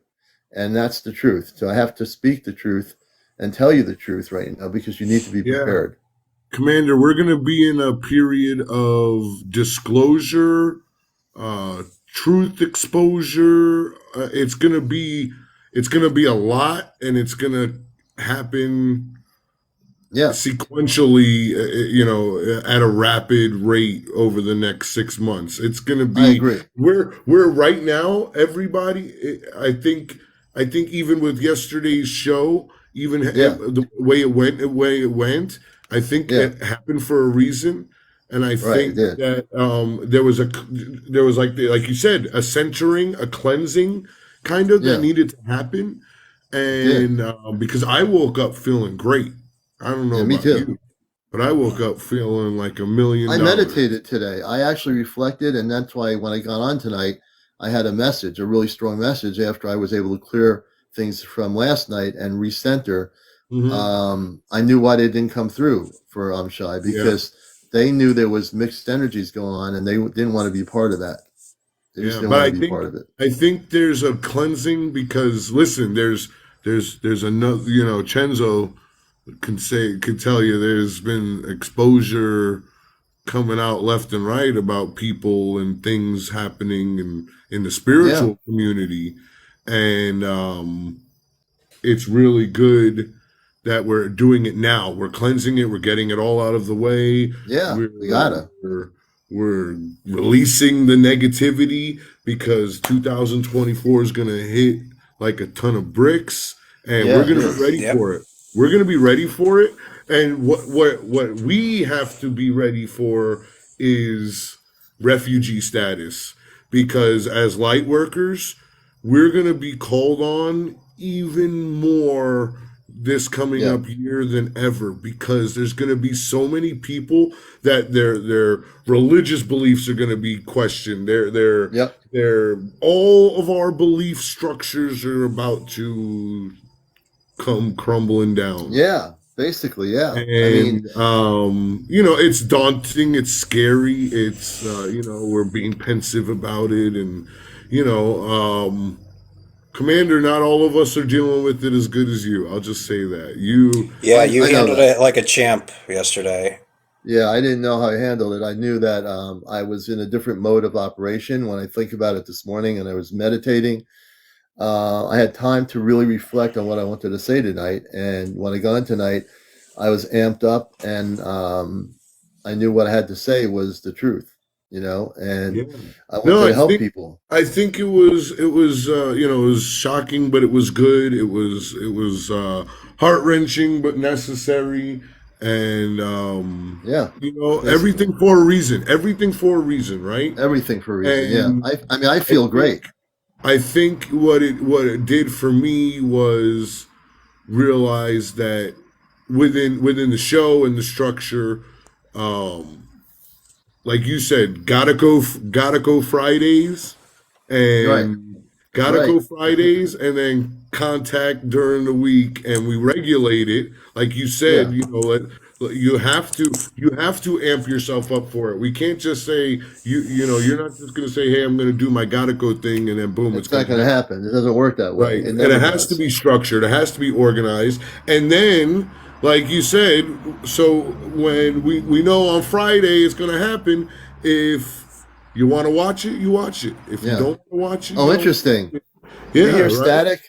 And that's the truth. So I have to speak the truth and tell you the truth right now because you need to be Yeah, prepared. Commander, we're going to be in a period of disclosure, truth exposure. It's going to be a lot, and it's going to happen Yeah, sequentially, at a rapid rate over the next 6 months. It's going to I be agree. we're right now. Everybody, I think even with yesterday's show, even Yeah, the way it went, I think yeah, it happened for a reason. And I right. It think did. that there was like you said, a centering, a cleansing kind of that Yeah, needed to happen. it did. And because I woke up feeling great. I don't know Yeah, me about too. you, but I woke up feeling like $1 million. I meditated today. I actually reflected, and that's why when I got on tonight, I had a message, a really strong message after I was able to clear things from last night and recenter. Hmm. I knew why they didn't come through for Amshai Yeah, because they knew there was mixed energies going on, and they didn't want to be part of that. They just yeah. didn't But want to be part of it. I think there's a cleansing because listen, there's another. Chenzo could tell you there's been exposure coming out left and right about people and things happening in the Yeah, spiritual community, and it's really good that we're doing it now. We're cleansing it. We're getting it all out of the way. yeah, We're we gotta. we're, we're releasing the negativity because 2024 is going to hit like a ton of bricks, and we're Yeah, it going to be is. ready Yep. for it. We're going to be ready for it. And what we have to be ready for is refugee status because as light workers we're going to be called on even more this coming Yeah, up year than ever because there's going to be so many people that their religious beliefs are going to be questioned. yep, Their all of our belief structures are about to come crumbling down. yeah. Basically, yeah. I mean, And it's daunting, it's scary, it's we're being pensive about it, and you know Commander, not all of us are dealing with it as good as you. I'll just say that. Yeah, you I know handled that. it like a champ yesterday. Yeah, I didn't know how I handled it. I knew that I was in a different mode of operation when I think about it this morning and I was meditating. I had time to really reflect on what I wanted to say tonight. And when I got in tonight, I was amped up and I knew what I had to say was the truth, and Yeah. I No, wanted to help people. I think it was shocking, but it was good. It was heart wrenching, but necessary, and Yeah, basically. everything for a reason. Everything for a reason, right? Everything for a reason. Yeah. And I mean, I I feel think great. I think what it did for me was realize that within the show and the structure, um, like you said, gotta go Fridays Right. and That's gotta right. go Fridays and then contact during the week and we regulate it. Like you said, Yeah. you have to amp yourself up for it. We can't just say you're not just gonna say, hey, I'm gonna do my gotta go thing and then boom, it's It's not gonna going to happen. happen. It doesn't work that way. Right. It And never it has to does. be structured, it has to be organized. And then, like you said, so when we know on Friday it's going to happen, if you want to watch it, you watch it. If you Yeah. don't want to watch it, you Oh, don't watch interesting. it. Do you Yeah, hear right? static?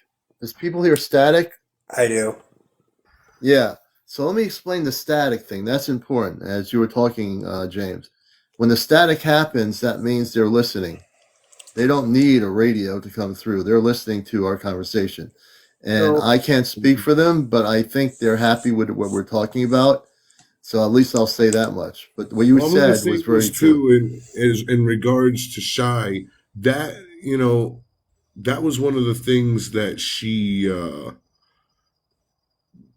Does people hear static? I do. Yeah. So let me explain the static thing. That's important. As you were talking, James, when the static happens, that means they're listening. They don't need a radio to come through. They're listening to our conversation. And No. I can't speak for them, but I think they're happy with what we're talking about. So at least I'll say that much. But what you Well, I'm going to said say was very this true. too in regards to Shy. That, that was one of the things that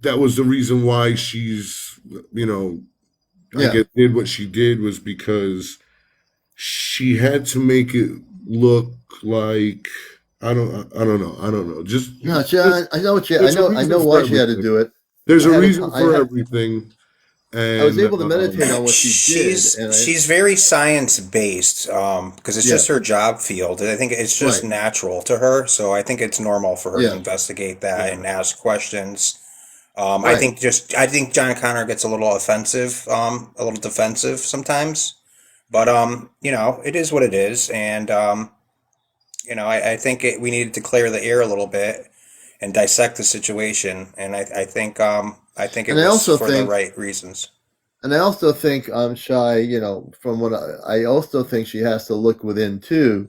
that was the reason why she's, I Yeah. guess did what she did was because she had to make it look like I don't know. No, Just I know what you. there's a I reason know for why she had to everything. do it. There's I a had a. reason for everything, I was and able to meditate on what she did, and She's very science based because it's just yeah, her job field. I think it's just right, natural to her, so I think it's normal for her to yeah, investigate that yeah, and ask questions. right. I think John Connor gets a little offensive, a little defensive sometimes, but it is what it is, and I think we needed to clear the air a little bit and dissect the situation, and I think I think it And I was also for the think, right reasons. and I also think Shy, from what I also think she has to look within too,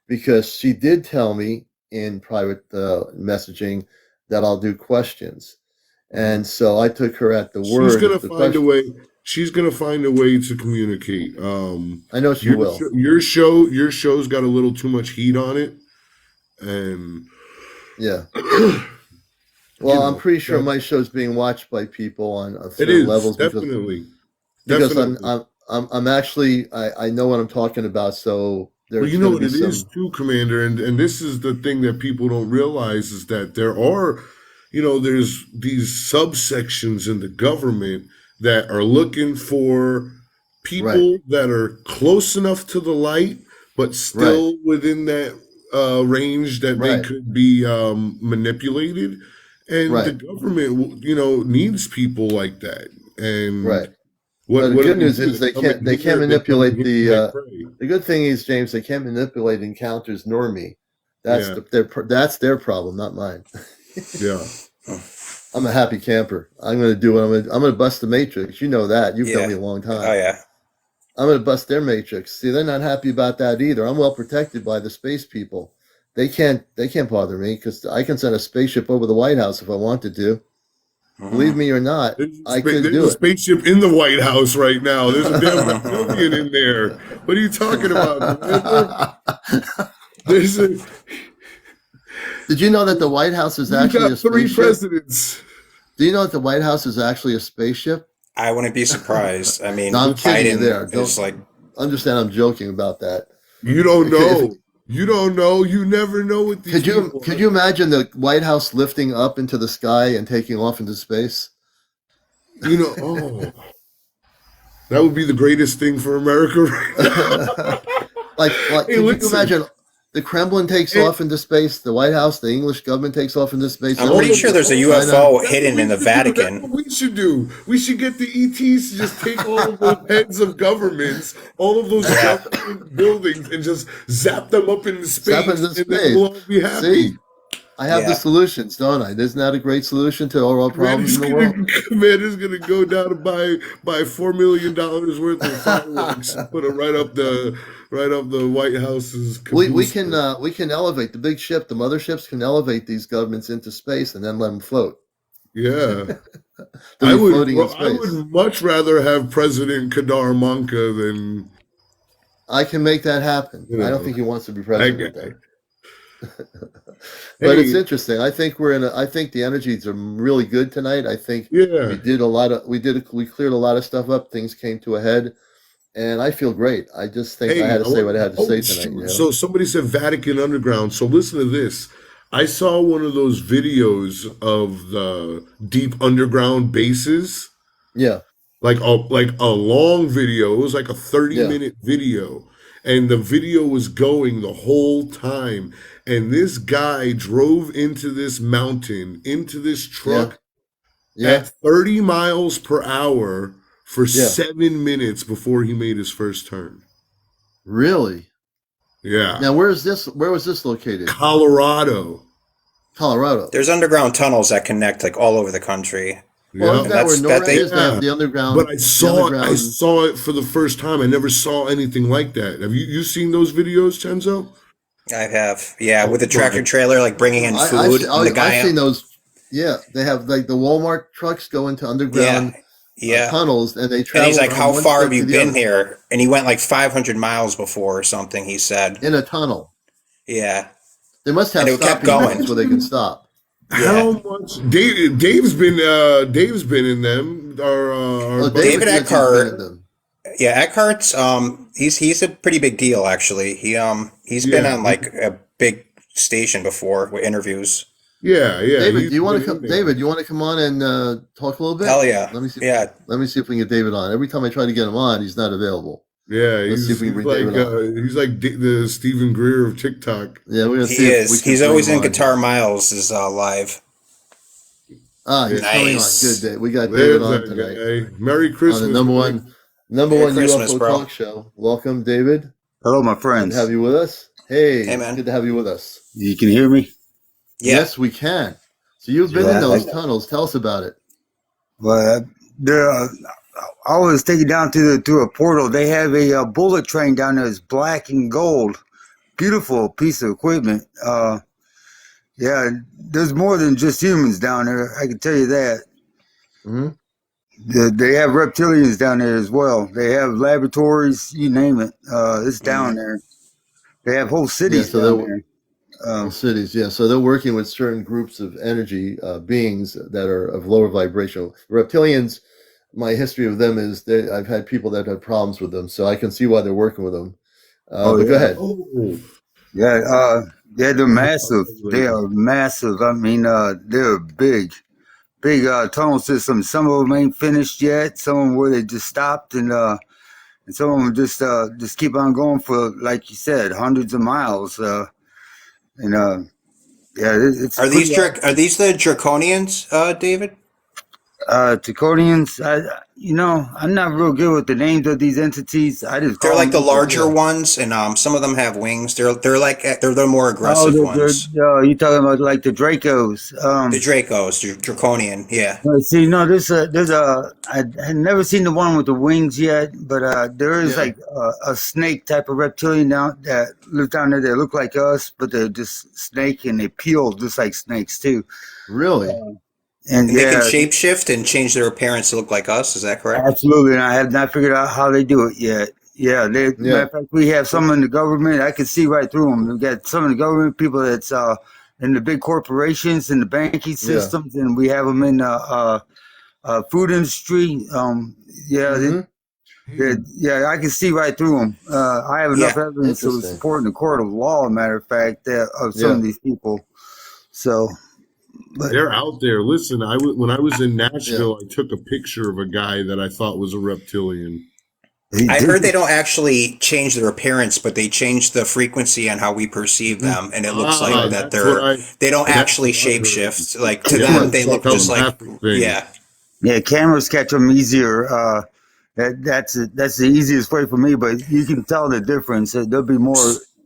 because she did tell me in private messaging that I'll do questions. Mhm. And so I took her at the She's word. gonna If the find a question, way. She's gonna find a way to communicate. I know she will. Your show's got a little too much heat on it, and Yeah. you Well, I'm know pretty sure that's my show's being watched by people on it certain is levels definitely because definitely. I'm actually I know what I'm talking about. So Well, you there's know going to what be it is some too, Commander, and this is the thing that people don't realize is that there are, there's these subsections in the government that are looking for right, people that are close enough to the light, but right, still within that range that they right, could be manipulated, and the right, government, needs people like that. And right. But the what do good they news do? is They come in they can't here. They come in manipulate here and they the. pray. The good thing is, James, they can't manipulate encounters nor me. Yeah, That's their problem, not mine. yeah. I'm a happy camper. I'm going to do what I'm going to bust the matrix. You know that. You've known Yeah. me a long Oh time. yeah. I'm going to bust their matrix. See, they're not happy about that either. I'm well protected by the space people. They can't bother me because I can send a spaceship over the White House if I wanted to. Believe Mhm. me or not, I could There's do a it. spaceship in the White House right now. There's a damn reptilian in there. What are you talking about, Commander? There's a Did you know that the White House is we actually a got three spaceship? presidents. Do you know that the White House is actually a spaceship? I wouldn't be surprised. I No, mean, I'm Listen, kidding you there. Biden is Don't like, understand I'm joking about that. you don't If know. You don't know. You never know with these people. could you imagine the White House lifting up into the sky and taking off into space? Oh, that would be the greatest thing for America right now. like, Hey, could you listen. imagine the Kremlin takes Hey, off into space, the White House, the English government takes off into space, I'm then pretty leaves sure it. there's a China. UFO that's what hidden in we the should do. That's what Vatican. we should do. We should get the ETs to just take all of those heads of governments, all of those Yeah. government buildings, and just zap them up into Step space, into and then space. we'll all be happy. See, I have the Yeah. solutions, don't I? Isn't that a great solution to all our problems in the world? Commander's gonna go down and buy $4 million worth of fireworks and put it right up the White House's We caboose. can elevate the big ship. The motherships can elevate these governments into space and then let them float. Yeah. They'll be floating in I space. would much rather have President Kadar Manka than I can make that happen. you I don't know think he wants to be that president guy. though. But it's Hey, interesting. I think I think the energies are really good tonight. I think yeah. we cleared a lot of stuff up. Things came to a head, and I feel great. I just think I Hey, had to say what I had to say tonight. shoot. So somebody said Vatican Underground. So listen to this. I saw one of those videos of the deep underground bases, Yeah, like a long video. It was like a 30 yeah, minute video. And the video was going the whole time. And this guy drove into this mountain, into this yeah, truck yeah, at 30 miles per hour for yeah. 7 minutes before he made his first turn. Really? Yeah. Now, where is this? Where was this located? Colorado. Colorado. There's underground tunnels that connect like all over the country. Well, Yeah. isn't that where That's that NORAD they is? They have Yeah. the But underground. I The saw it. I underground. saw it for the first time. I never saw anything like that. Have you seen those videos, Chenzo? I have. Yeah, with Oh the my! tractor trailer like bringing in food and the I've guy. seen those. Yeah, they have like the Walmart trucks go into Yeah. underground Yeah. tunnels, and they And he's travel like, from "How one far have state to you the been other here?" And he went like 500 miles before or something, he said. in a tunnel. Yeah. They must And have it kept stopping going. points where they can stop. Yeah. How much? Dave's been in them. Our Oh, buddy. David David says he's been in Eckhart. them. Yeah, Eckhart's he's a pretty big deal actually. He's been Yeah, on like a big station before with interviews. yeah. David, He's do you want to been in come? there. David, you want to come on and talk a little bit? Hell yeah. Let me see. Yeah. Let me see if we can get David on. Every time I try to get him on, he's not available. Yeah, Let's see if we can bring David on. he's like the Stephen Greer of TikTok. Yeah, we're gonna He see if we is. can He's bring always him in on. Guitar Miles is live. He's coming on. Nice. Good day. We got There's David on that tonight guy. Merry on the Christmas, number Greg. one Merry Christmas, UFO bro. talk show. Welcome, David. Hello, my Good to friends. have you with us. Hey Hey, man. good to have you with us. You can hear me? Yeah. Yes, we can. So you've been in Yeah, those tunnels. Tell us about it. But I was taken down to a portal. They have a bullet train down there. It's black and gold. Beautiful piece of equipment. Yeah, there's more than just humans down there. I can tell you that. Hmm. They have reptilians down there as well. They have laboratories, you name it. It's down Mm. there. They have whole Yeah, cities so down they're there. well, cities. Yeah, so they're working with certain groups of energy beings that are of lower vibration. Reptilians, my history of them is I've had people that have problems with them, so I can see why they're working with them. Oh But go yeah, ahead. Oh, yeah. Yeah, they're massive. They later. are massive. I mean, they're big tunnel systems. Some of them ain't finished yet. Some of them where they just stopped, and some of them just keep on going for, like you said, hundreds of miles. And yeah, it's Are pretty these are awesome. these the draconians, David? Draconians, I'm not real good with the names of these entities. I just They're call like the them. larger Yeah. ones, and some of them have wings. They're like they're the more Oh, aggressive ones. you talking about like the Dracos? The Dracos, Draconian, yeah. See, no, I had never seen the one with the wings yet, but there is Yeah. like a snake type of reptilian down that live down there. They look like us, but they're just snake and they peel just like snakes too. Really? And And they can yeah, shapeshift and change their appearance to look like us. Is that correct? absolutely. And I have not figured out how they do it yet. Yeah, matter Yeah. of fact, we have some in the government. I can see right through them. We got some in the government people that's in the big corporations and the banking Yeah. systems, and we have them in the food industry. Yeah, Hmm. yeah, I can see right through them. I have enough Yeah. evidence to Interesting. support in the court of law. Matter of fact, of some Yeah. of these people. So, but They're out there. Listen, when I was in Yeah. Nashville, I took a picture of a guy that I thought was a reptilian. he I did. heard they don't actually change their appearance, but they change the frequency on how we perceive Hmm. them, and it looks like that That's what they don't that's actually what I heard. shapeshift. Like to Yeah, them, Yeah, they it's a look just like telepathic thing. yeah. yeah, cameras catch them easier. That's the easiest way for me, but you can tell the difference. There'll be more.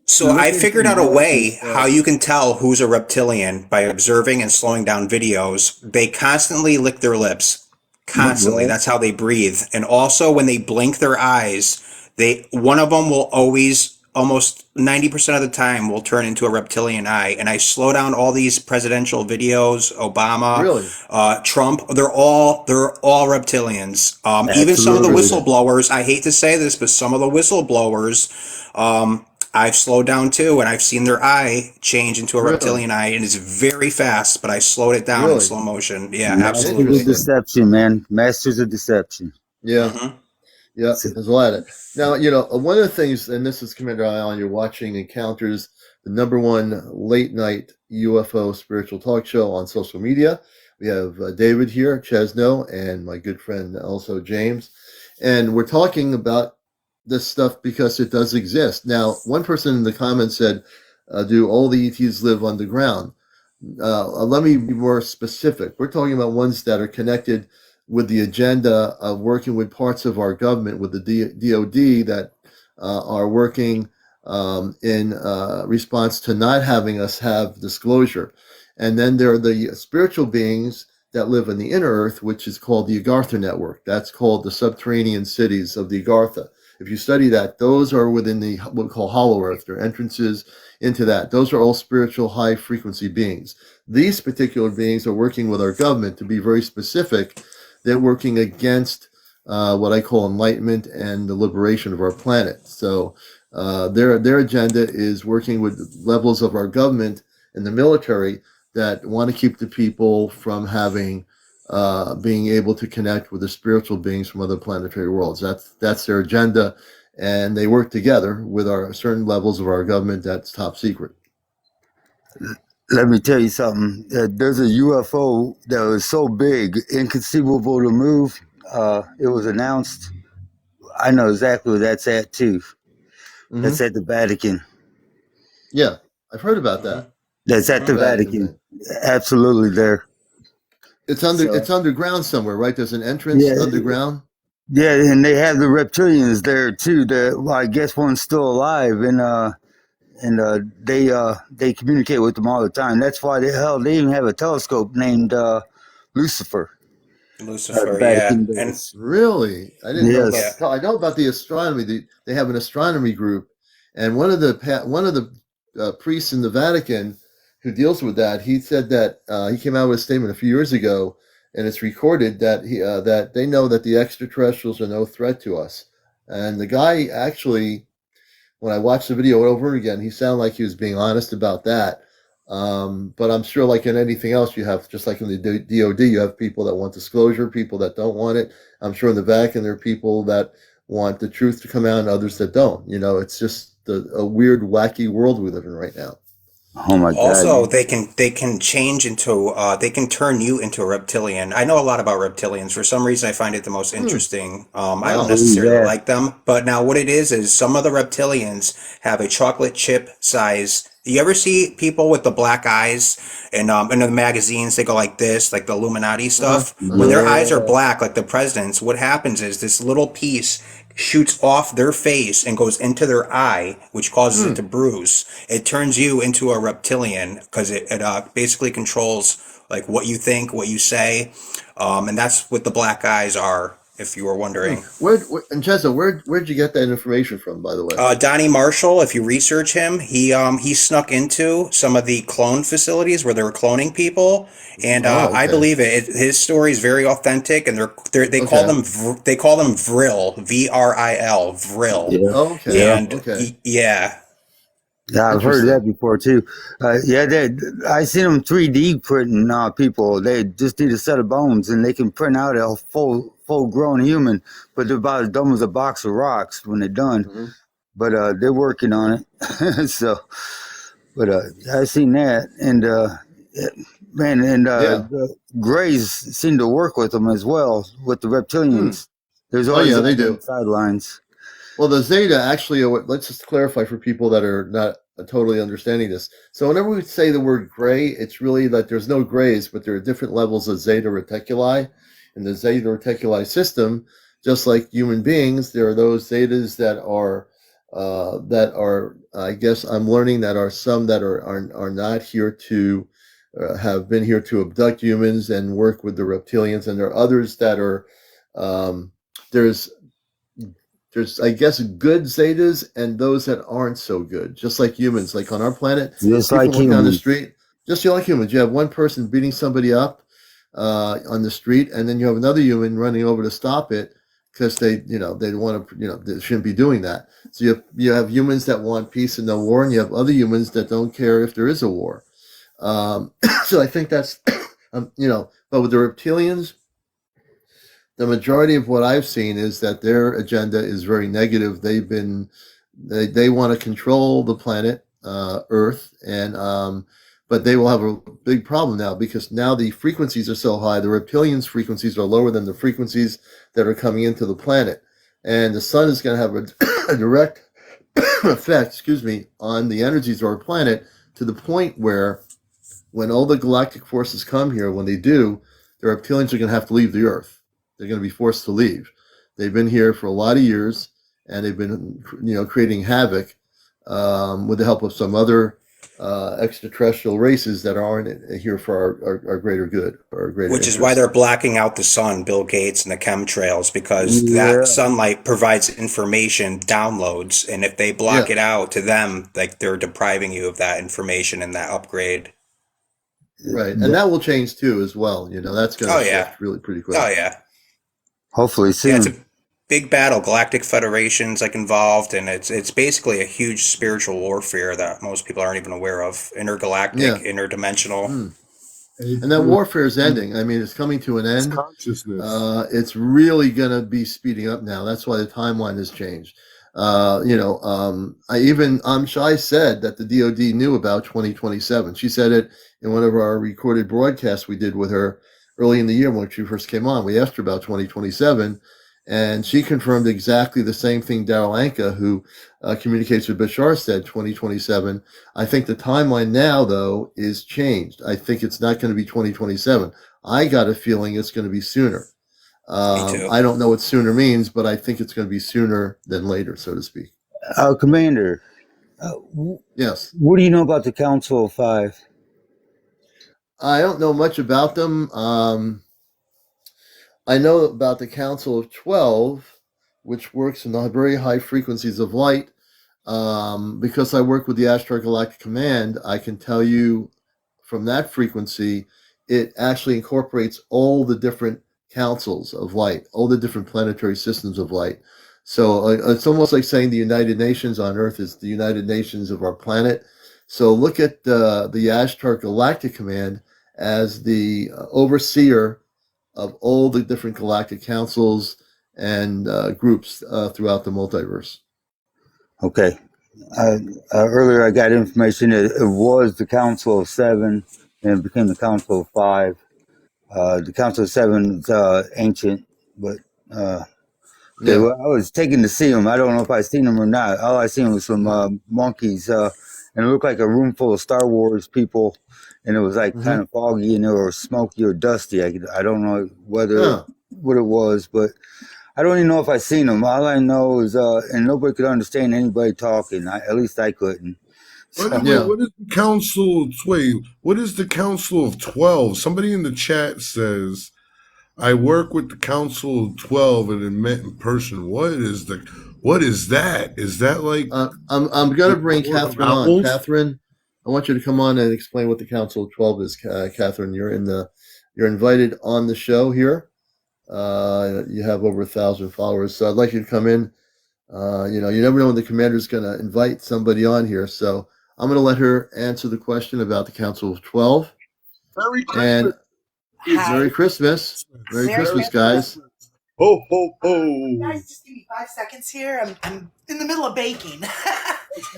So Look I into figured out a more and way how you can tell who's a reptilian by observing and slowing down videos. They constantly lick their lips. Constantly. Well, That's how they breathe. And also when they blink their eyes, one of them will always almost 90% of the time will turn into a reptilian eye. And I slow down all these presidential videos, Obama, Really? Trump, they're all reptilians. Even some of the absolutely. Interesting. whistleblowers, I hate to say this, but some of the whistleblowers, I've slowed down too, and I've seen their eye change into a Really? reptilian eye, and it's very fast. But I slowed it down in Really? slow motion. Yeah, Masters of absolutely. Interesting. deception, man. Masters of deception. Yeah. Hmm. Yeah. So, There's a lot of now. One of the things, and this is CmdrAleon. You're watching Encounters, the number one late night UFO spiritual talk show on social media. We have David here, Chesno, and my good friend also James, and we're talking about this stuff because it does exist. Now, one person in the comments said, "Do all the ETs live underground?" Let me be more specific. We're talking about ones that are connected with the agenda of working with parts of our government, with the DOD, that are working in response to not having us have disclosure. And then there are the spiritual beings that live in the inner earth, which is called the Agartha network. That's called the subterranean cities of the Agartha. If you study that, those are within the what we call hollow earth. There are entrances into that. Those are all spiritual high frequency beings. These particular beings are working with our government. To be very specific, they're working against what I call enlightenment and the liberation of our planet. So their agenda is working with levels of our government and the military that want to keep the people from having being able to connect with the spiritual beings from other planetary worlds. That's their agenda, and they work together with our certain levels of our government that's top secret. let me tell you something. There's a UFO that was so big, inconceivable to move. It was announced. I know exactly where that's at too. Hmm. That's at the Vatican. Yeah, I've heard about Hmm. that. That's at Hmm. the The Vatican Vatican. thing. Absolutely there. It's So underground somewhere, right? There's an entrance yeah, underground. yeah, and they have the reptilians there too. Well, I guess one's still alive, and they communicate with them all the time. That's why they even have a telescope named Lucifer. Lucifer, yeah. Vatican And does. Really? I didn't know yeah. about. Yes. I know about the astronomy. They have an astronomy group, and one of the priests in the Vatican who deals with that. He said that he came out with a statement a few years ago, and it's recorded that that they know that the extraterrestrials are no threat to us. And the guy actually, when I watched the video over again, he sounded like he was being honest about that. But I'm sure, like in anything else, you have, just like in the DoD, you have people that want disclosure, people that don't want it. I'm sure in the Vatican there are people that want the truth to come out, and others that don't. It's just a weird, wacky world we live in right now. Oh my God. Also, they can change into they can turn you into a reptilian. I know a lot about reptilians. For some reason, I find it the most Hmm. interesting. I don't Wow. Believe necessarily that. like them, but now what it is some of the reptilians have a chocolate chip size. You ever see people with the black eyes and in the magazines they go like this, like the Illuminati Uh huh. stuff? Uh When huh. their eyes are Yeah. black, like the president's, what happens is this little piece shoots off their face and goes into their eye, which causes it Hmm. to bruise. It turns you into a reptilian because it basically controls like what you think, what you say, and that's what the black eyes are. If you were Hmm. wondering, And Chesa, where'd you get that information from, by the way? Donnie Marshall, if you research him, he snuck into some of the clone facilities where they were cloning people, and Oh, I okay. believe His story is very authentic, and Okay. they call them Vril, Vril, Vril, Yeah. Okay. Yeah. and Okay. yeah. Yeah, I've heard that Interesting. before too. Yeah, I seen them 3D printing people. They just need a set of bones, and they can print out a full grown human, but they're about as dumb as a box of rocks when they're done. Hmm. But they're working on it. So, but I seen that, and man, and Yeah. the Greys seem to work with them as well with the Hmm. reptilians. There's Oh always yeah, that they on do. the sidelines. Well, the Zeta actually, let's just clarify for people that are not totally understanding this. So, whenever we say the word gray, it's really that there's no grays, but there are different levels of Zeta Reticuli. In the Zeta Reticuli system, just like human beings, there are those Zetas that are, I guess I'm learning that are some that are not here to, have been here to abduct humans and work with the reptilians, and there are others that are, um, there's I guess, good zetas and those that aren't so good, just like humans. Like on our planet, Just people like walk down the humans. street, just like humans. You have one person beating somebody up on the street, and then you have another human running over to stop it because they want to, they shouldn't be doing that. So you have humans that want peace and no war, and you have other humans that don't care if there is a war. So I think that's, but with the reptilians, the majority of what I've seen is that their agenda is very negative. They want to control the planet Earth, and but they will have a big problem now because now the frequencies are so high. The reptilians' frequencies are lower than the frequencies that are coming into the planet, and the sun is going to have a direct effect, excuse me, on the energies of our planet to the point where when all the galactic forces come here, when they do, the reptilians are going to have to leave the Earth. They're going to be forced to leave. They've been here for a lot of years, and they've been, creating havoc with the help of some other extraterrestrial races that aren't here for our greater good or our greater Which is why interest. they're blacking out the sun, Bill Gates and the chemtrails, because that Yeah. sunlight provides information downloads, and if they block Yeah, it out to them, like they're depriving you of that information and that upgrade. right. And that will change too, as well. That's going to Oh yeah, shift really pretty oh quick. yeah, Hopefully yeah. It's soon. a big battle. Galactic Federation's like involved, and it's basically a huge spiritual warfare that most people aren't even aware of. Intergalactic, Yeah. interdimensional. Mm. It's, And that warfare is ending. I mean, it's coming to an it's end. consciousness. It's really going to be speeding up now. That's why the timeline has changed. Shai said that the DoD knew about 2027. She said it in one of our recorded broadcasts we did with her early in the year when she first came on. We asked her about 2027, and she confirmed exactly the same thing Daryl Anka, who communicates with Bashar, said 2027. I think the timeline now, though, is changed. I think it's not going to be 2027. I got a feeling it's going to be sooner. Me too. I don't know what sooner means, but I think it's going to be sooner than later, so to speak. Commander, uh, Yes. what do you know about the Council of Five? I don't know much about them. I know about the Council of 12, which works in the very high frequencies of light. Because I work with the Astrogalactic Command, I can tell you from that frequency, it actually incorporates all the different councils of light, all the different planetary systems of light. So it's almost like saying the United Nations on Earth is the United Nations of our planet. So look at the Ashtar Galactic Command as the overseer of all the different galactic councils and groups throughout the multiverse. Okay. Uh, Earlier, I got information that it was the Council of Seven, and it became the Council of Five. The Council of Seven is ancient, but okay. Yeah. Well, I was taken to see them. I don't know if I seen them or not. All I seen was some monkeys, and it looked like a room full of Star Wars people, and it was like Mm-hmm. kind of foggy and or smoky or dusty. I don't know whether Huh. what it was, but I don't even know if I seen them. All I know is, and nobody could understand anybody talking. At least I couldn't. By So, the way, Yeah. what is the council? Wait, what is the Council of 12? Somebody in the chat says, I work with the Council of 12 and it met in person. What is that? Is that like I'm going to bring Court of Catherine on. Owls? Catherine, I want you to come on and explain what the Council of 12 is. Catherine, you're invited on the show here. You have over 1,000 followers, so I'd like you to come in. You never know when the commander's going to invite somebody on here, so I'm going to let her answer the question about the Council of 12. Merry And Christmas. Merry Christmas. Merry Merry Christmas, Christmas. guys. Ho, ho, ho. Guys, just give me 5 seconds here. I'm in the middle of baking.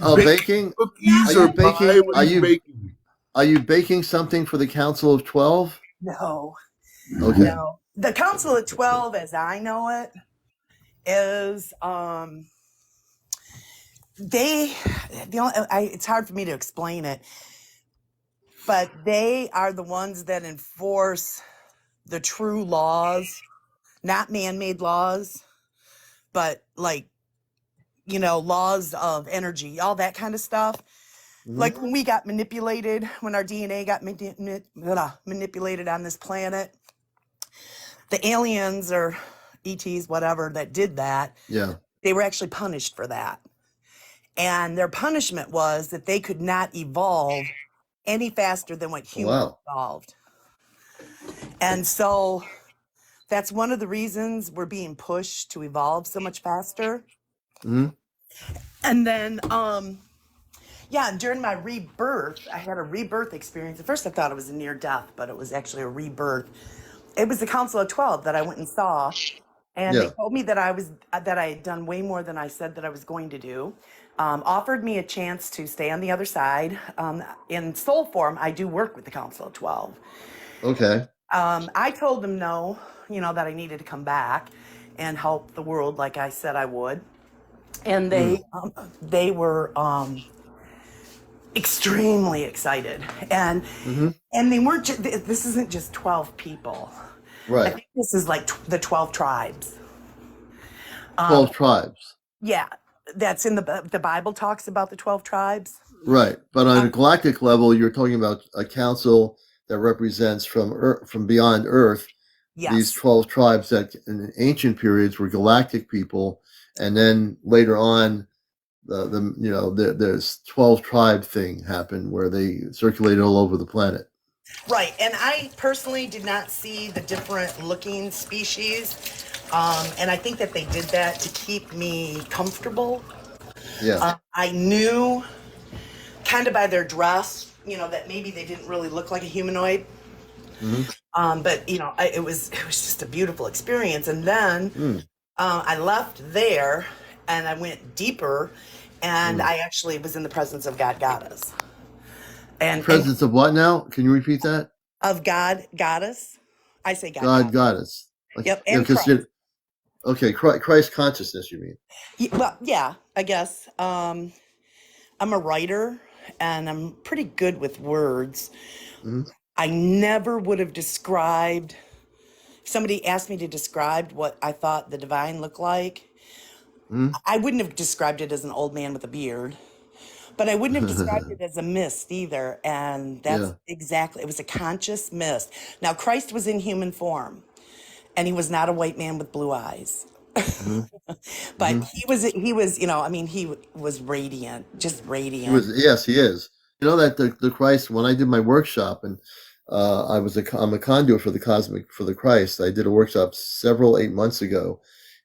Oh, baking? Cookies Are or you baking? pie? What Are are you you baking? Are you baking something for the Council of 12? No, Okay. no. The Council of 12, as I know it, is it's hard for me to explain it, but they are the ones that enforce the true laws, not man-made laws, but like, laws of energy, all that kind of stuff. Mhm. Like when we got manipulated, when our DNA got manipulated on this planet, the aliens or ETs, whatever, that did that, Yeah. they were actually punished for that. And their punishment was that they could not evolve any faster than what humans Wow. evolved. And so that's one of the reasons we're being pushed to evolve so much faster. Hmm. And then, yeah, and during my rebirth, I had a rebirth experience. At first, I thought it was a near death, but it was actually a rebirth. It was the Council of 12 that I went and saw, and they Yeah. told me that I had done way more than I said that I was going to do. Offered me a chance to stay on the other side. In soul form, I do work with the Council of 12. Okay. I told them no, that I needed to come back and help the world like I said I would. And they were extremely excited, and Hmm. they weren't. This isn't just 12 people. I Right. think this is like the 12 tribes. 12 tribes. Yeah, that's in the Bible talks about the 12 tribes. Right. But on a galactic level, you're talking about a council that represents from beyond Earth Yes. these 12 tribes that in ancient periods were galactic people, and then later on there's 12 tribe thing happened where they circulated all over the planet. Right, and I personally did not see the different looking species, and I think that they did that to keep me comfortable. Yeah. I knew kind of by their dress, that maybe they didn't really look like a humanoid. Hmm. But it was just a beautiful experience. And then Mm. I left there and I went deeper, and I actually was in the presence of God Goddess. And Presence of what now? Can you repeat that? of God Goddess. I say God God, Goddess. Goddess. Like, Yep, yeah, and 'cause Christ. okay, Christ consciousness, you mean? Well, yeah, I guess. I'm a writer and I'm pretty good with words. Mhm. I never would have described, if somebody asked me to describe what I thought the divine looked like, Mhm. I wouldn't have described it as an old man with a beard, but I wouldn't have described it as a mist either. And that's Yeah. exactly, it was a conscious mist. Now, Christ was in human form, and he was not a white man with blue eyes. Hmm. But Hmm. he was, you know, I mean, he was radiant, just He was, radiant. yes, he is. You know that the Christ, when I did my workshop, and I'm a conduit for the Christ. I did a workshop 8 months ago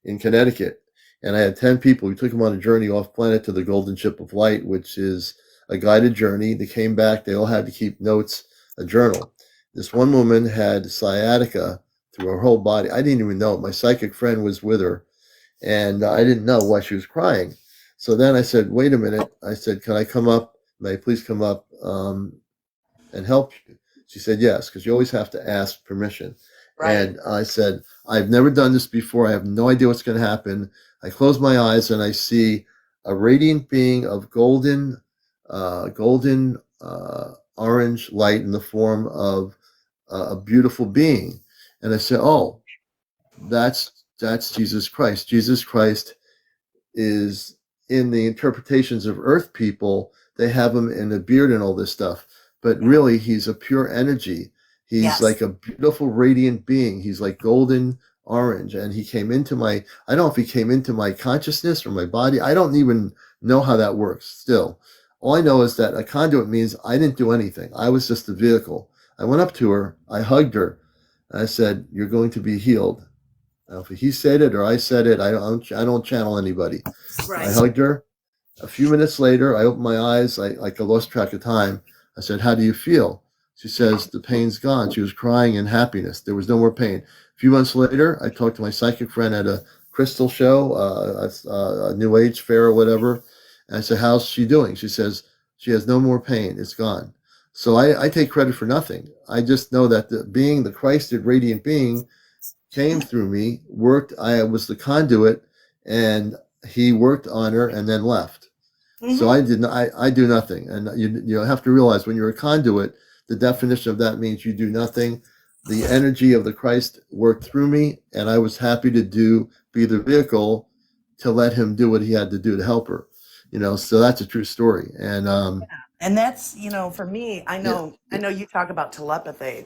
in Connecticut, and I had 10 people. We took them on a journey off planet to the Golden Ship of Light, which is a guided journey. They came back. They all had to keep notes, a journal. This one woman had sciatica through her whole body. I didn't even know it. My psychic friend was with her, and I didn't know why she was crying. So then I said, "Wait a minute." I said, "Can I come up? May I please come up and help you?" She said, "Yes," because you always have to ask permission. Right. And I said, "I've never done this before. I have no idea what's going to happen." I close my eyes and I see a radiant being of orange light in the form of a beautiful being. And I said, "Oh, that's Jesus Christ. Jesus Christ is in the interpretations of earth people, they have him in a beard and all this stuff. But really, he's a pure energy. He's Yes. like a beautiful, radiant being. He's like golden orange. And he came into my, I don't know if he came into my consciousness or my body. I don't even know how that works still. All I know is that a conduit means I didn't do anything. I was just a vehicle. I went up to her, I hugged her, and I said, "You're going to be healed." Now, if he said it or I said it, I don't channel anybody. I Right. hugged her. A few minutes later, I opened my eyes. I lost track of time. I said, "How do you feel?" She says, "The pain's gone." She was crying in happiness. There was no more pain. A few months later, I talked to my psychic friend at a crystal show, a New Age fair or whatever. And I said, "How's she doing?" She says, "She has no more pain. It's gone." So I take credit for nothing. I just know that the Christed radiant being came through me, worked. I was the conduit, and he worked on her and then left. So Hmm. I did not. I do nothing, and you have to realize when you're a conduit, the definition of that means you do nothing. The energy of the Christ worked through me, and I was happy to be the vehicle to let him do what he had to do to help her. So that's a true story, and And that's, you know, for me, yeah, I know you talk about telepathy.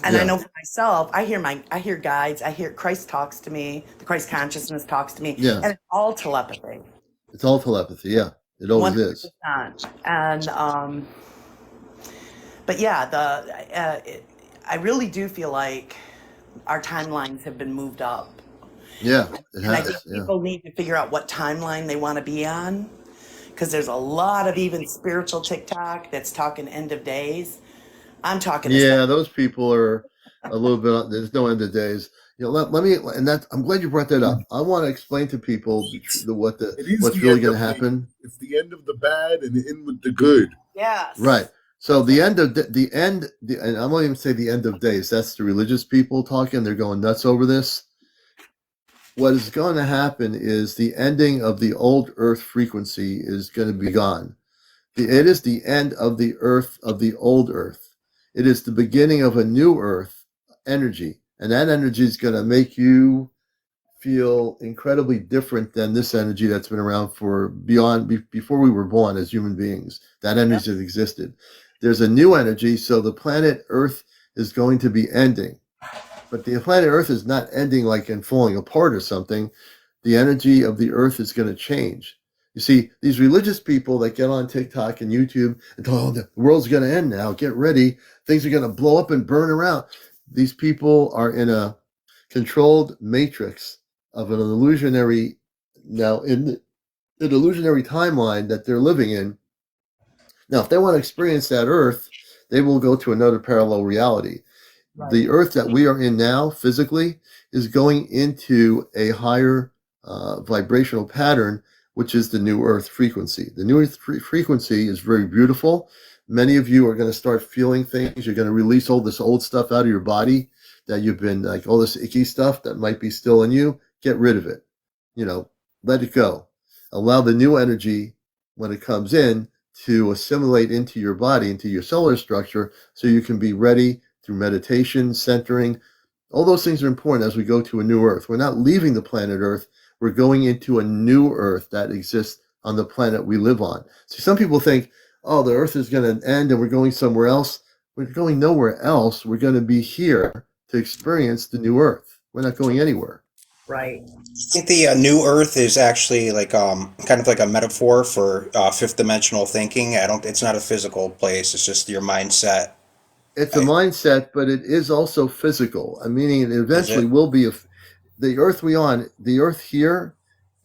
And I yeah, know for myself, I hear guides, I hear Christ talks to me, the Christ consciousnus talks to me, yeah. and it's all telepathy. It's all telepathy. Yeah, it always is. 100%. And but yeah, I really do feel like our timelines have been moved up. Yeah, it And I think has. Yeah. people need to figure out what timeline they want to be on, because there's a lot of even spiritual TikTok that's talking end of days. I'm talking as far. Yeah, those people are a little bit. There's no end of days. Let me, and that I'm glad you brought that up. I want to explain to people It is what's the really end going to of happen. it's the end of the bad and the end with the good. Right. Yes. So the end of the end, and I won't even say the end of days. That's the religious people talking. They're going nuts over this. What is going to happen is the ending of the old Earth frequency is going to be gone. It is the end of the Earth, of the old Earth. It is the beginning of a new Earth energy. And that energy is going to make you feel incredibly different than this energy that's been around for before we were born as human beings. That Yep. energy has existed. There's a new energy. So the planet Earth is going to be ending. But the planet Earth is not ending like and falling apart or something. The energy of the Earth is going to change. You see, these religious people that get on TikTok and YouTube and tell, "Oh, the world's going to end now. Get ready. Things are going to blow up and burn around." These people are in a controlled matrix of an illusionary, now in an illusionary timeline that they're living in. Now, if they want to experience that Earth, they will go to another parallel reality. Right. The Earth that we are in now, physically, is going into a higher vibrational pattern, which is the new Earth frequency. The new Earth frequency is very beautiful. Many of you are going to start feeling things. You're going to release all this old stuff out of your body that you've been, like all this icky stuff that might be still in you. Get rid of it. Let it go. Allow the new energy, when it comes in, to assimilate into your body, into your cellular structure, so you can be ready through meditation, centering. All those things are important as we go to a new Earth. We're not leaving the planet Earth. We're going into a new Earth that exists on the planet we live on. See, some people think, "Oh, the Earth is going to end and we're going somewhere else." We're going nowhere else. We're going to be here to experience the new Earth. We're not going anywhere. Right. I think the new Earth is actually like kind of like a metaphor for fifth dimensional thinking. I don't. It's not a physical place. It's just your mindset. It's a I, mindset, but it is also physical. I mean, it is eventually it? will be the Earth the Earth here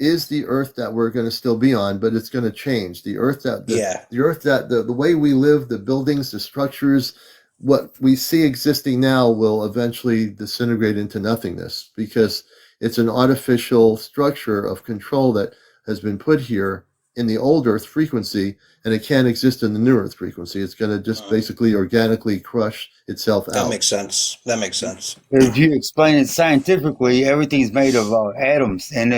is the Earth that we're going to still be on, but it's going to change. The Earth Yeah. the Earth that the way we live, the buildings, the structures, what we see existing now will eventually disintegrate into nothingness because it's an artificial structure of control that has been put here in the old Earth frequency, and it can't exist in the new Earth frequency. It's going to just Uh, basically organically crush itself that out. makes sense. That makes sense. If you explain it scientifically, everything's made of atoms, and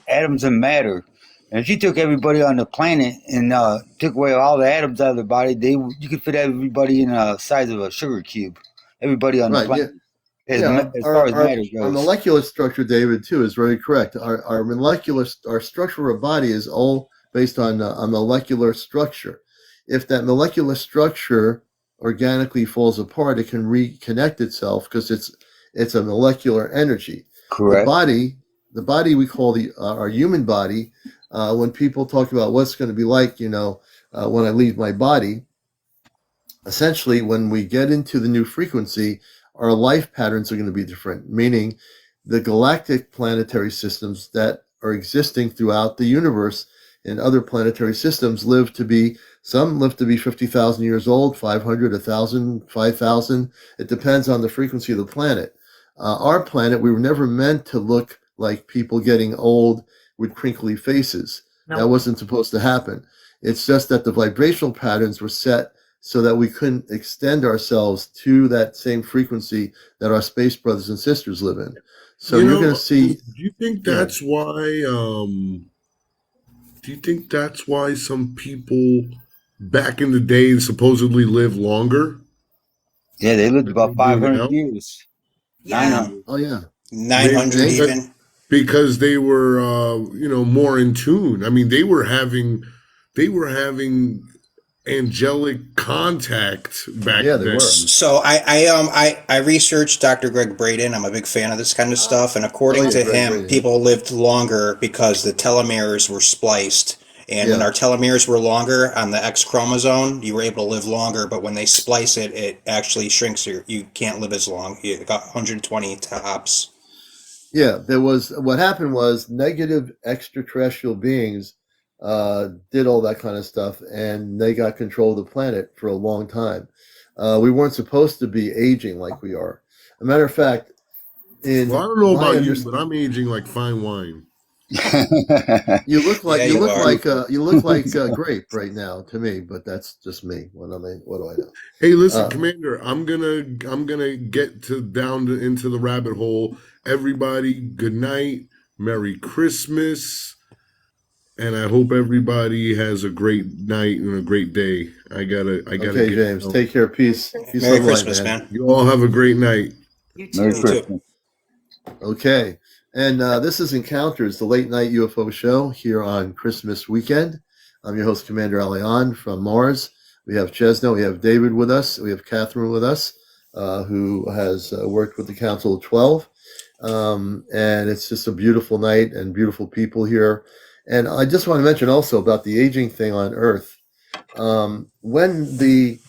atoms and matter. And if you took everybody on the planet and took away all the atoms out of their body, you could fit everybody in the size of a sugar cube. Everybody on the Right. Yeah. planet, Yeah, as far as matter our goes. molecular structure, David, too, is very correct. Our structure of body is all based on a molecular structure. If that molecular structure organically falls apart, it can reconnect itself because it's a molecular energy. The Correct. body, the body we call our human body. When people talk about what's going to be like, when I leave my body, essentially when we get into the new frequency, our life patterns are going to be different, meaning the galactic planetary systems that are existing throughout the universe and other planetary systems some live to be 50,000 years old, 500, 1,000, 5,000. It depends on the frequency of the planet. Our planet, we were never meant to look like people getting old with crinkly faces. That No. wasn't supposed to happen. It's just that the vibrational patterns were set so that we couldn't extend ourselves to that same frequency that our space brothers and sisters live in. So You you're going to know, see, do you think yeah, that's why? Do you think that's why some people back in the day supposedly live longer Yeah, they lived than they about do 500 now? years, Yeah. 900. oh yeah, Nine Maybe hundred they, even. because they were, more in tune. I mean, they were having angelic contact back yeah, they were. then. So I researched Dr. Greg Braden. I'm a big fan of this kind of stuff, and Oh according yeah, to great, him, great, yeah, people lived longer because the telomeres were spliced. And when yeah, our telomeres were longer on the X chromosome, you were able to live longer. But when they splice it, it actually shrinks. You can't live as long. You got 120 tops. yeah. There was what happened was negative extraterrestrial beings did all that kind of stuff, and they got control of the planet for a long time. We weren't supposed to be aging like we are. A matter of fact, Well, I in don't know my about you, but understanding, I'm aging like fine wine. Yeah, you are. you look like grape right now to me, but that's just me. What do I know? Hey, listen, Uh, Commander, I'm gonna get into the rabbit hole. Everybody, good night, Merry Christmas, and I hope everybody has a great night and a great day. I gotta okay, get James, out. take care. Peace, Merry love, light, Christmas, man. man. You all have a great night. You Merry You too. too. Christmas. Okay, and this is Encounters, the late night UFO show here on Christmas weekend. I'm your host, CmdrAleon from Mars. We have Chesno, we have David with us, we have Catherine with us, who has worked with the Council of 12. And it's just a beautiful night and beautiful people here. And I just want to mention also about the aging thing on Earth. When the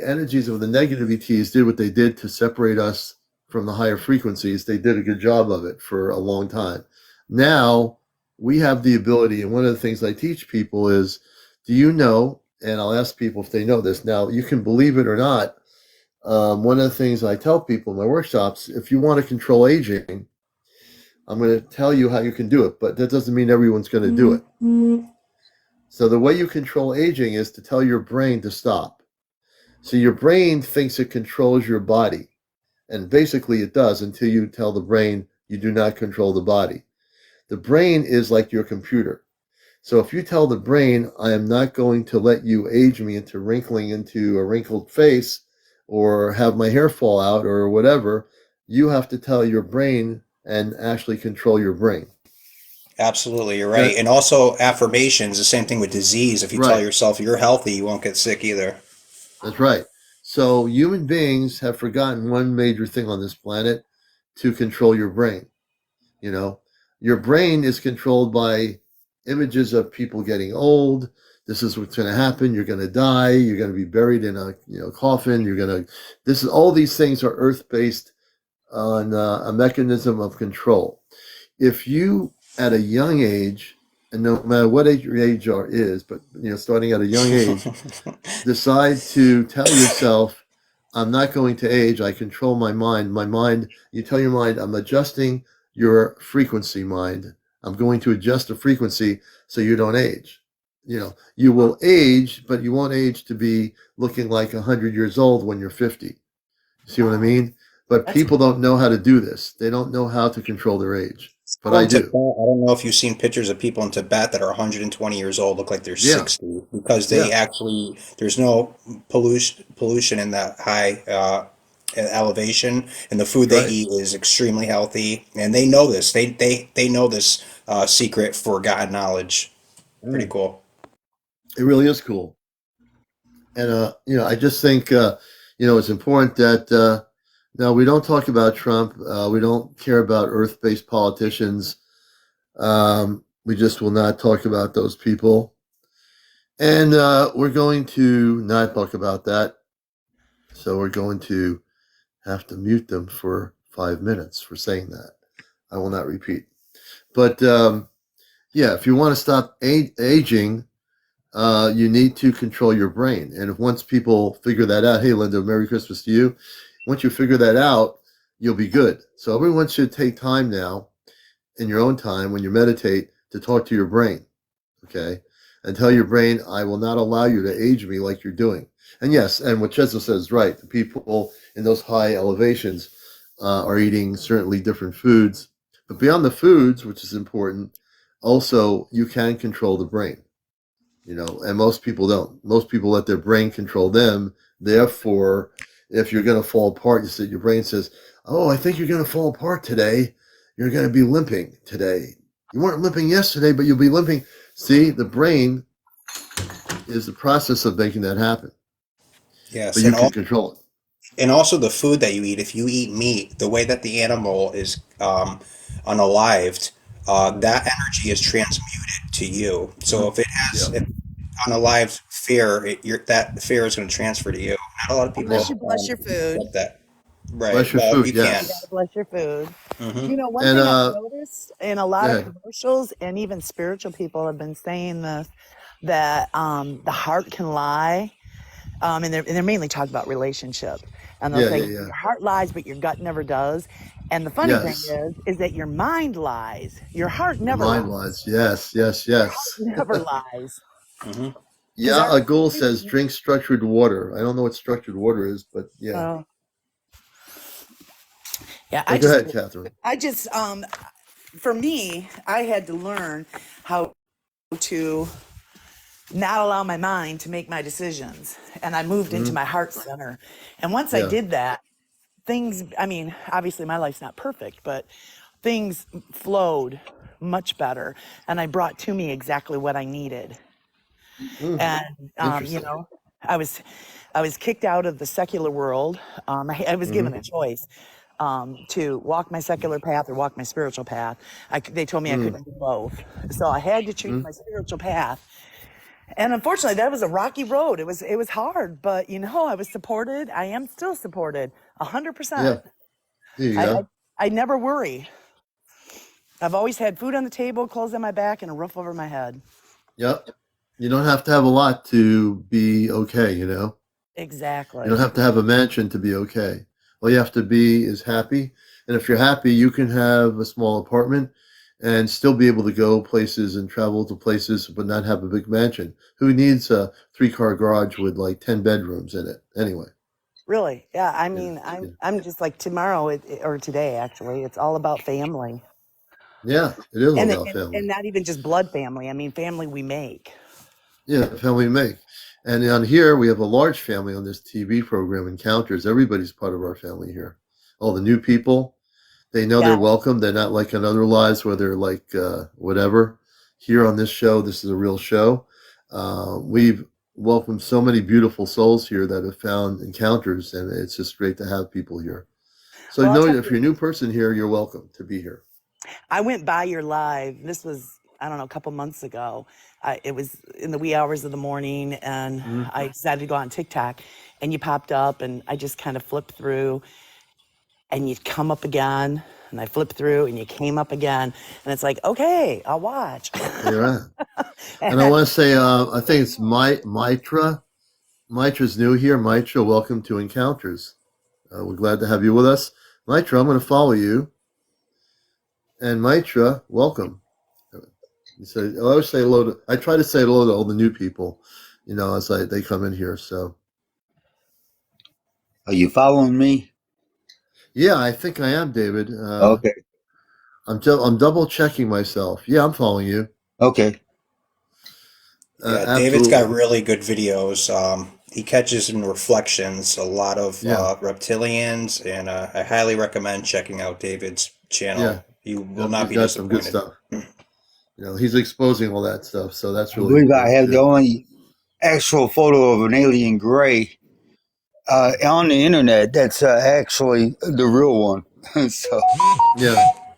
energies of the negative ETs did what they did to separate us from the higher frequencies, they did a good job of it for a long time. Now we have the ability, and one of the things I teach people is, do you know, and I'll ask people if they know this. Now, you can believe it or not. One of the things I tell people in my workshops, if you want to control aging, I'm going to tell you how you can do it, but that doesn't mean everyone's going to do it. So the way you control aging is to tell your brain to stop. So your brain thinks it controls your body, and basically it does until you tell the brain you do not control the body. The brain is like your computer. So if you tell the brain, I am not going to let you age me into wrinkling into a wrinkled face or have my hair fall out or whatever, you have to tell your brain and actually control your brain. Absolutely, you're right. That, And also affirmations, the same thing with disease. If you tell right. yourself you're healthy, you won't get sick either. That's right. So human beings have forgotten one major thing on this planet. to control your brain. Your brain is controlled by images of people getting old. This is what's going to happen. You're going to die. You're going to be buried in a coffin. All these things are earth based on a mechanism of control. If you at a young age, and no matter what age your age is, but starting at a young age, decide to tell yourself, I'm not going to age. I control my mind. You tell your mind, I'm adjusting your frequency, mind. I'm going to adjust the frequency so you don't age. You will age, but you won't age to be looking like 100 years old when you're 50. See what I mean? But That's people don't know how to do this. They don't know how to control their age. But I In Tibet, do. I don't know if you've seen pictures of people in Tibet that are 120 years old, look like they're Yeah. 60, because Yeah. there's no pollution in that high elevation, and the food they Right. eat is extremely healthy, and they know this. They know this secret forgotten knowledge. Pretty cool. It really is cool. And I just think it's important that no, we don't talk about Trump. We don't care about earth-based politicians. We just will not talk about those people. And we're going to not talk about that. So we're going to have to mute them for 5 minutes for saying that. I will not repeat. But if you want to stop aging, you need to control your brain. And if once people figure that out, hey, Linda, Merry Christmas to you. Once you figure that out, you'll be good. So everyone should take time now in your own time when you meditate to talk to your brain, okay? And tell your brain, I will not allow you to age me like you're doing. And yes, and what Chesil says is right. The people in those high elevations are eating certainly different foods. But beyond the foods, which is important, also you can control the brain. And most people don't. Most people let their brain control them. Therefore, if you're going to fall apart, your brain says, oh, I think you're going to fall apart today. You're going to be limping today. You weren't limping yesterday, but you'll be limping. See, the brain is the process of making that happen. Yes, But you can control it. and also the food that you eat. If you eat meat, the way that the animal is unalived, that energy is transmuted to you. So if it has Yeah. unalived fear, that fear is going to transfer to you. Not a lot of people unless you bless your food. get that. Right. Bless your Well, food, you You can. gotta bless your food. Hmm. One And thing I've noticed in a lot go of ahead. commercials, and even spiritual people have been saying this, that the heart can lie. And they're mainly talking about relationship. And they'll Yeah, say yeah, yeah. your heart lies, but your gut never does. And the funny thing Yes. is that your mind lies. Your heart Your never mind lies. lies. Yes, yes, yes. Never lies. Hmm. Because Yeah, a goal says drink structured water. I don't know what structured water is, but yeah. Oh, yeah. Go ahead, Catherine. For me, I had to learn how to not allow my mind to make my decisions. And I moved into my heart center. And once I Yeah. did that, obviously my life's not perfect, but things flowed much better. And I brought to me exactly what I needed. And, Interesting. I was kicked out of the secular world. I was given a choice to walk my secular path or walk my spiritual path. They told me I couldn't do both. So I had to choose my spiritual path. And unfortunately, that was a rocky road. It was hard, but I was supported. I am still supported, Yeah. 100%. There you I, go. I never worry. I've always had food on the table, clothes on my back, and a roof over my head. Yep. You don't have to have a lot to be okay, You don't Exactly. have to have a mansion to be okay. All you have to be is happy. And if you're happy, you can have a small apartment and still be able to go places and travel to places, but not have a big mansion. Who needs a 3-car garage with like 10 bedrooms in it anyway? Really? Yeah. Yeah. I'm just like tomorrow or today, actually. It's all about family, Yeah, it is all and about family. not even just blood family. I mean, family we make. Yeah, family make. And on here, we have a large family on this TV program, Encounters. Everybody's part of our family here. All the new people, they know they're Yeah. welcome. They're not like in other lives where they're like whatever. Here on this show, this is a real show. We've welcomed so many beautiful souls here that have found encounters, and it's just great to have people here. So Well, I'll know tell if you, you're a new person here, you're welcome to be here. I went by your live. This was, I don't know, a couple months ago. It was in the wee hours of the morning, and Mhm. I decided to go on TikTok, and you popped up, and I just kind of flipped through, and you'd come up again, and I flipped through, and you came up again, and it's like, okay, I'll watch. You're right. And I want to say, I think it's Mitra. Mitra's new here. Mitra, welcome to Encounters. We're glad to have you with us. Mitra, I'm going to follow you. And Mitra, welcome. So I always say hello to, I try to say hello to all the new people, as they come in here. So Are you following me? yeah, I think I am, David. Okay. I'm double checking myself. Yeah, I'm following you. Okay. Yeah, David's got Absolutely. really good videos. He catches in reflections a lot of Yeah, reptilians, and I highly recommend checking out David's yeah. channel. You will Yep, not he's be got some good disappointed. stuff. He's exposing all that stuff, so that's I really believe I important have the too. only actual photo of an alien gray on the internet that's actually the real one. So, Yeah,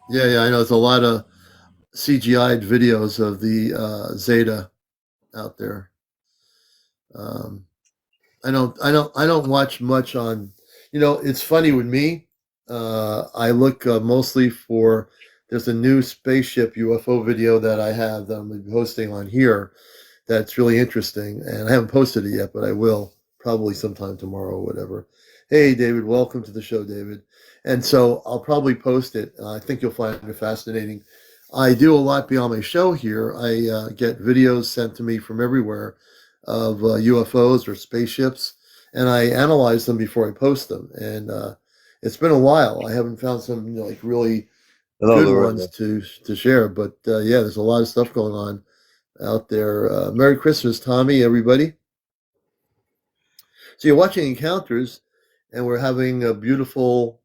yeah. I know there's a lot of CGI'd videos of the Zeta out there. Um, I don't watch much on. It's funny with me. I look mostly for. There's a new spaceship UFO video that I have that I'm posting on here. That's really interesting, and I haven't posted it yet, but I will probably sometime tomorrow or whatever. Hey, David, welcome to the show, David. And so I'll probably post it. I think you'll find it fascinating. I do a lot beyond my show here. I get videos sent to me from everywhere of UFOs or spaceships, and I analyze them before I post them. And it's been a while. I haven't found some like really hello, good ones Loretta. to share, but yeah, there's a lot of stuff going on out there. Merry Christmas, Tommy, everybody. So you're watching Encounters, and we're having a beautiful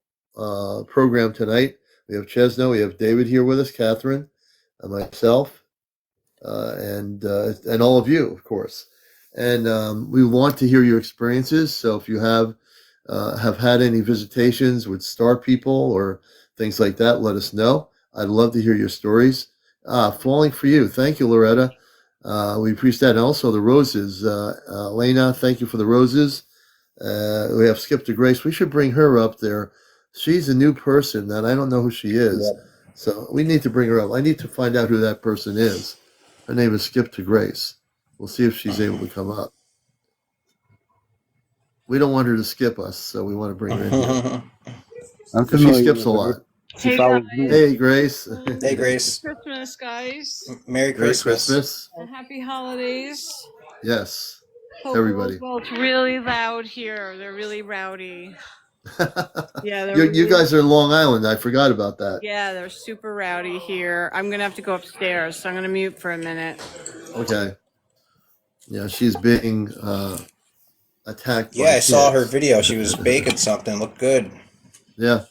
program tonight. We have Chesno, we have David here with us, Catherine, myself, and all of you, of course. And we want to hear your experiences. So if you have had any visitations with star people or things like that, let us know. I'd love to hear your stories. Falling for you. Thank you, Loretta. We appreciate that. And also the roses. Elena, thank you for the roses. We have Skip to Grace. We should bring her up there. She's a new person, and I don't know who she is. Yep. So we need to bring her up. I need to find out who that person is. Her name is Skip to Grace. We'll see if she's able to come up. We don't want her to skip us, so we want to bring her in here. I'm Because she familiar skips with a her. lot. She Hey follows guys, me. Hey, Grace. Hey, Merry Grace. Christmas, guys, Merry Merry Christmas. Christmas. and happy holidays. Yes, Hope everybody. well, it's really loud here. They're really rowdy. Yeah, they're you really, guys are in Long Island. I forgot about that. yeah, they're super rowdy here. I'm gonna have to go upstairs, so I'm gonna mute for a minute. Okay. Yeah, she's being attacked Yeah, by I saw her kids. video. She was baking something. Looked good. Yeah.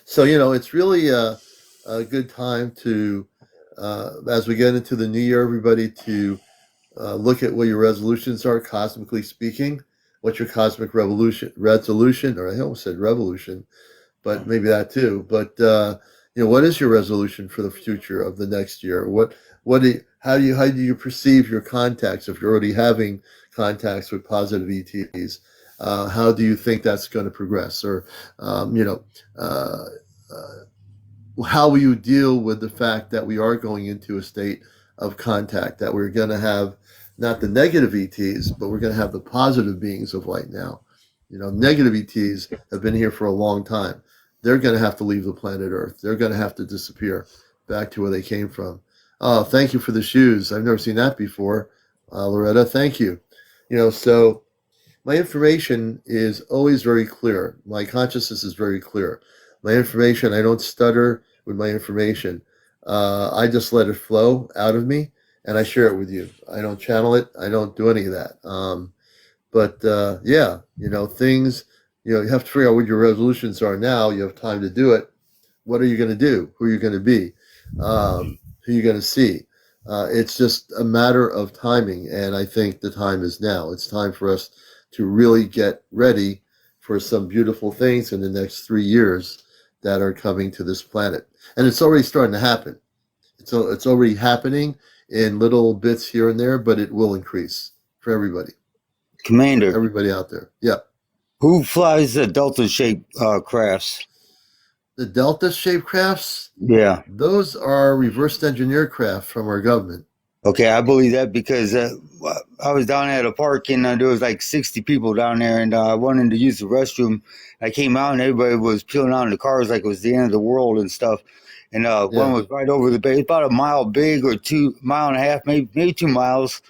So, it's really a good time to, as we get into the new year, everybody to look at what your resolutions are, cosmically speaking. What's your cosmic resolution, or I almost said revolution, but maybe that too. But what is your resolution for the future of the next year? How do you perceive your contacts if you're already having contacts with positive ETs? How do you think that's going to progress? Or uh, how will you deal with the fact that we are going into a state of contact, that we're going to have not the negative ETs, but we're going to have the positive beings of light now? Negative ETs have been here for a long time. They're going to have to leave the planet Earth. They're going to have to disappear back to where they came from. Oh, thank you for the shoes. I've never seen that before. Loretta, thank you. So my information is always very clear. My consciousness is very clear. My information, I don't stutter with my information. I just let it flow out of me and I share it with you. I don't channel it. I don't do any of that. But yeah, things, you have to figure out what your resolutions are now. You have time to do it. What are you going to do? Who are you going to be? Who are you going to see? It's just a matter of timing. And I think the time is now. It's time for us to really get ready for some beautiful things in the next 3 years that are coming to this planet. And it's already starting to happen. It's already happening in little bits here and there, but it will increase for everybody. Commander, Everybody out there. Yeah. who flies the Delta-shaped crafts? The Delta shaped crafts, Yeah. those are reverse engineered craft from our government. Okay, I believe that because I was down at a park and there was like 60 people down there, and I wanted to use the restroom. I came out and everybody was peeling out in the cars like it was the end of the world and stuff. And one Yeah. was right over the base, about a mile big or 2.5 miles, maybe 2 miles.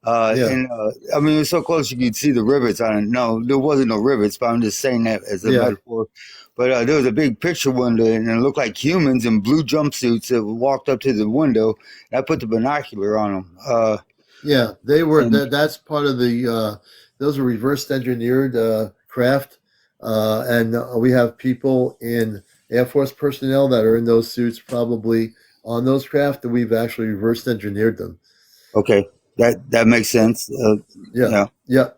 Yeah. And I mean, it was so close you could see the rivets on it. No, there wasn't no rivets, but I'm just saying that as a Yeah. metaphor. But there was a big picture window, and it looked like humans in blue jumpsuits that walked up to the window. And I put the binocular on them. Yeah. They were, And that's part of the, those are reverse engineered craft. And we have people in Air Force personnel that are in those suits probably on those craft, and we've actually reverse engineered them. okay, that makes sense. Yeah. Yeah. Yeah.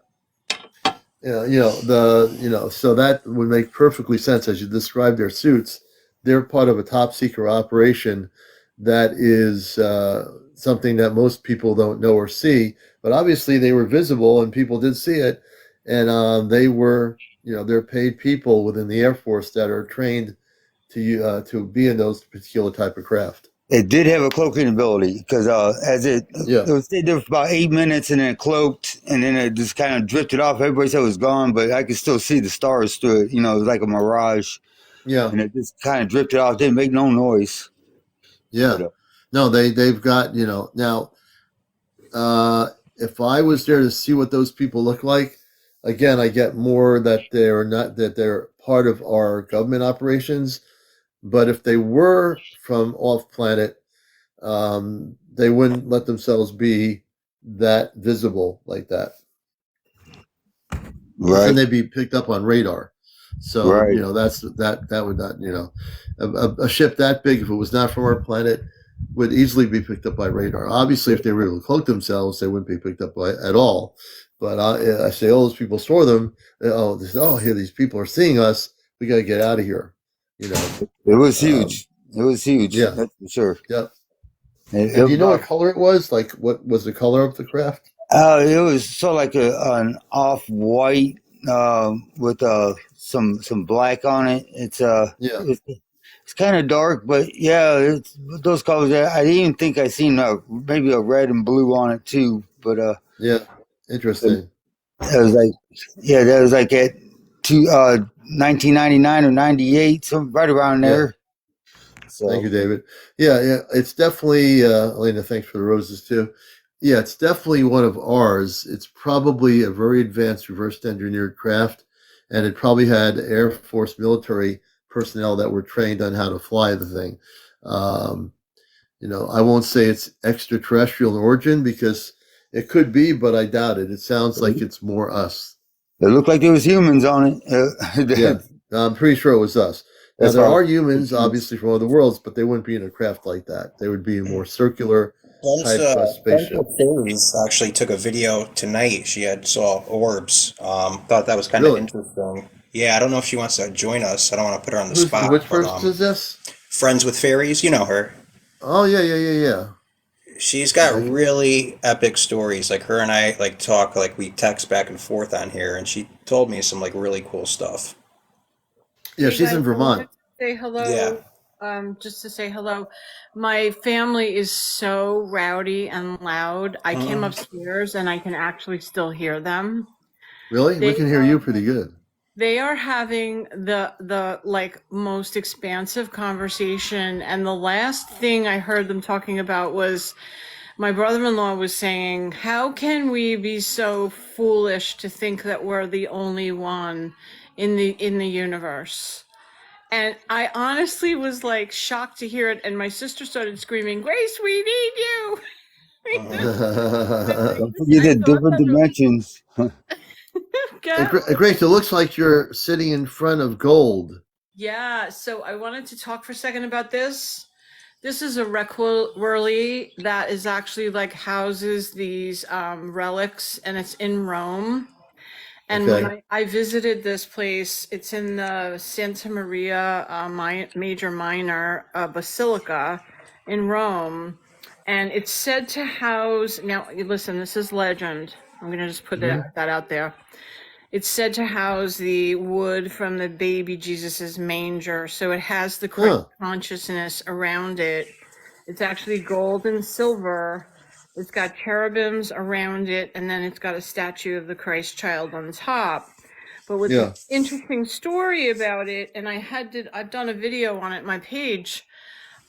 Yeah, so that would make perfectly sense as you described their suits. They're part of a top secret operation that is something that most people don't know or see, but obviously they were visible and people did see it, and they were, they're paid people within the Air Force that are trained to be in those particular type of craft. It did have a cloaking ability because it Yeah, was stayed there for about 8 minutes and then it cloaked and then it just kind of drifted off. Everybody said it was gone, but I could still see the stars through it. It was like a mirage, yeah, and it just kind of drifted off. Didn't make no noise. yeah. But, No, they've got now. If I was there to see what those people look like, again, I get more that they're part of our government operations. But if they were from off planet, they wouldn't let themselves be that visible like that, because then right, they'd be picked up on radar. So right. that would not a ship that big, if it was not from our planet, would easily be picked up by radar. Obviously, if they were able to cloak themselves, they wouldn't be picked up by at all. But I say, oh, those people saw them. Here these people are seeing us. We got to get out of here. It was Um, huge. It was huge. yeah, That's for sure. yeah. It, And it, do you know what color it was? Like, what was the color of the craft? it was sort of like an off white with some black on it. Yeah, It's kind of dark, but yeah, it's those colors. I didn't even think I seen maybe a red and blue on it too. But yeah. it Interesting. was like, yeah, that was like at 1999 or 98, so right around Yeah. there. Thank So you, David. Yeah, yeah. It's definitely Elena. Thanks for the roses too. Yeah, it's definitely one of ours. It's probably a very advanced reverse engineered craft, and it probably had Air Force military personnel that were trained on how to fly the thing. Um, I won't say it's extraterrestrial in origin because it could be, but I doubt it. It sounds like it's more us. it looked like there was humans on Yeah, it. I'm pretty sure it was us. Now, That's there why I are was humans, confused. obviously, from other worlds, but they wouldn't be in a craft like that. They would be in more circular type Bunch spaceship. of Fairies actually took a video tonight. She had saw orbs. Thought that was kind of Really? interesting. Yeah, I don't know if she wants to join us. I don't want to put her on the Which spot, but person is this? Friends with Fairies, you know her. Oh, yeah, yeah, yeah, yeah. She's got Yeah, really epic stories. Like her and I like talk, like we text back and forth on here, and she told me some like really cool stuff. yeah, Hey she's guys, in I wanted Vermont. to say Yeah. hello. Just to say hello. My family is so rowdy and loud. I came Mm. upstairs and I can actually still hear them. Really? We They can hear are you pretty good. they are having the like most expansive conversation, and the last thing I heard them talking about was my brother-in-law was saying, "How can we be so foolish to think that we're the only one in the universe?" And I honestly was like shocked to hear it. And my sister started screaming, "Grace, we need you!" Mhm. Don't forget I the thought different that dimensions. Grace, it looks like you're sitting in front of gold. yeah. So I wanted to talk for a second about this. This is a requirly that is actually like houses these relics, and it's in Rome. And when Okay. I visited this place, it's in the Santa Maria Major Minor Basilica in Rome. And it's said to house, now listen, this is legend. I'm going to just put Hmm. that out there. It's said to house the wood from the baby Jesus's manger. So it has the Christ Huh. consciousness around it. It's actually gold and silver. It's got cherubims around it, and then it's got a statue of the Christ child on top. But what's an Yeah. interesting story about it, and I've done a video on it, my page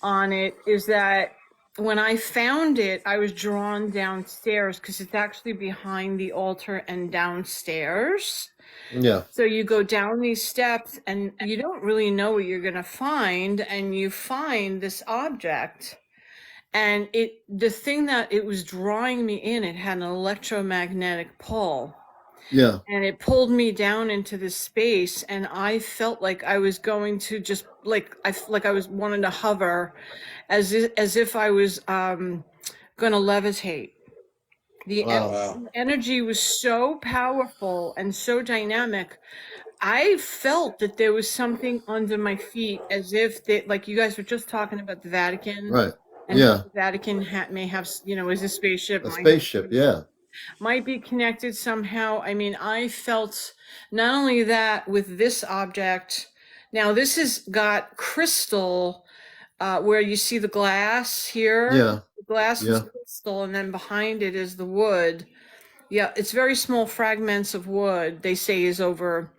on it, is that when I found it, I was drawn downstairs because it's actually behind the altar and downstairs. Yeah. So you go down these steps and you don't really know what you're going to find, and you find this object. And the thing that it was drawing me in, it had an electromagnetic pull. Yeah. And it pulled me down into this space, and I felt like I was going to just like I was wanting to hover, as if I was going to levitate. The Wow. Wow. energy was so powerful and so dynamic. I felt that there was something under my feet, as if like you guys were just talking about the Vatican, Right. and how Yeah. the Vatican may have, is a spaceship, A spaceship. Yeah. might be connected somehow. I mean, I felt not only that with this object. Now this has got crystal, where you see the glass here. Yeah. The glass is Yeah. crystal, and then behind it is the wood. Yeah, it's very small fragments of wood. They say is over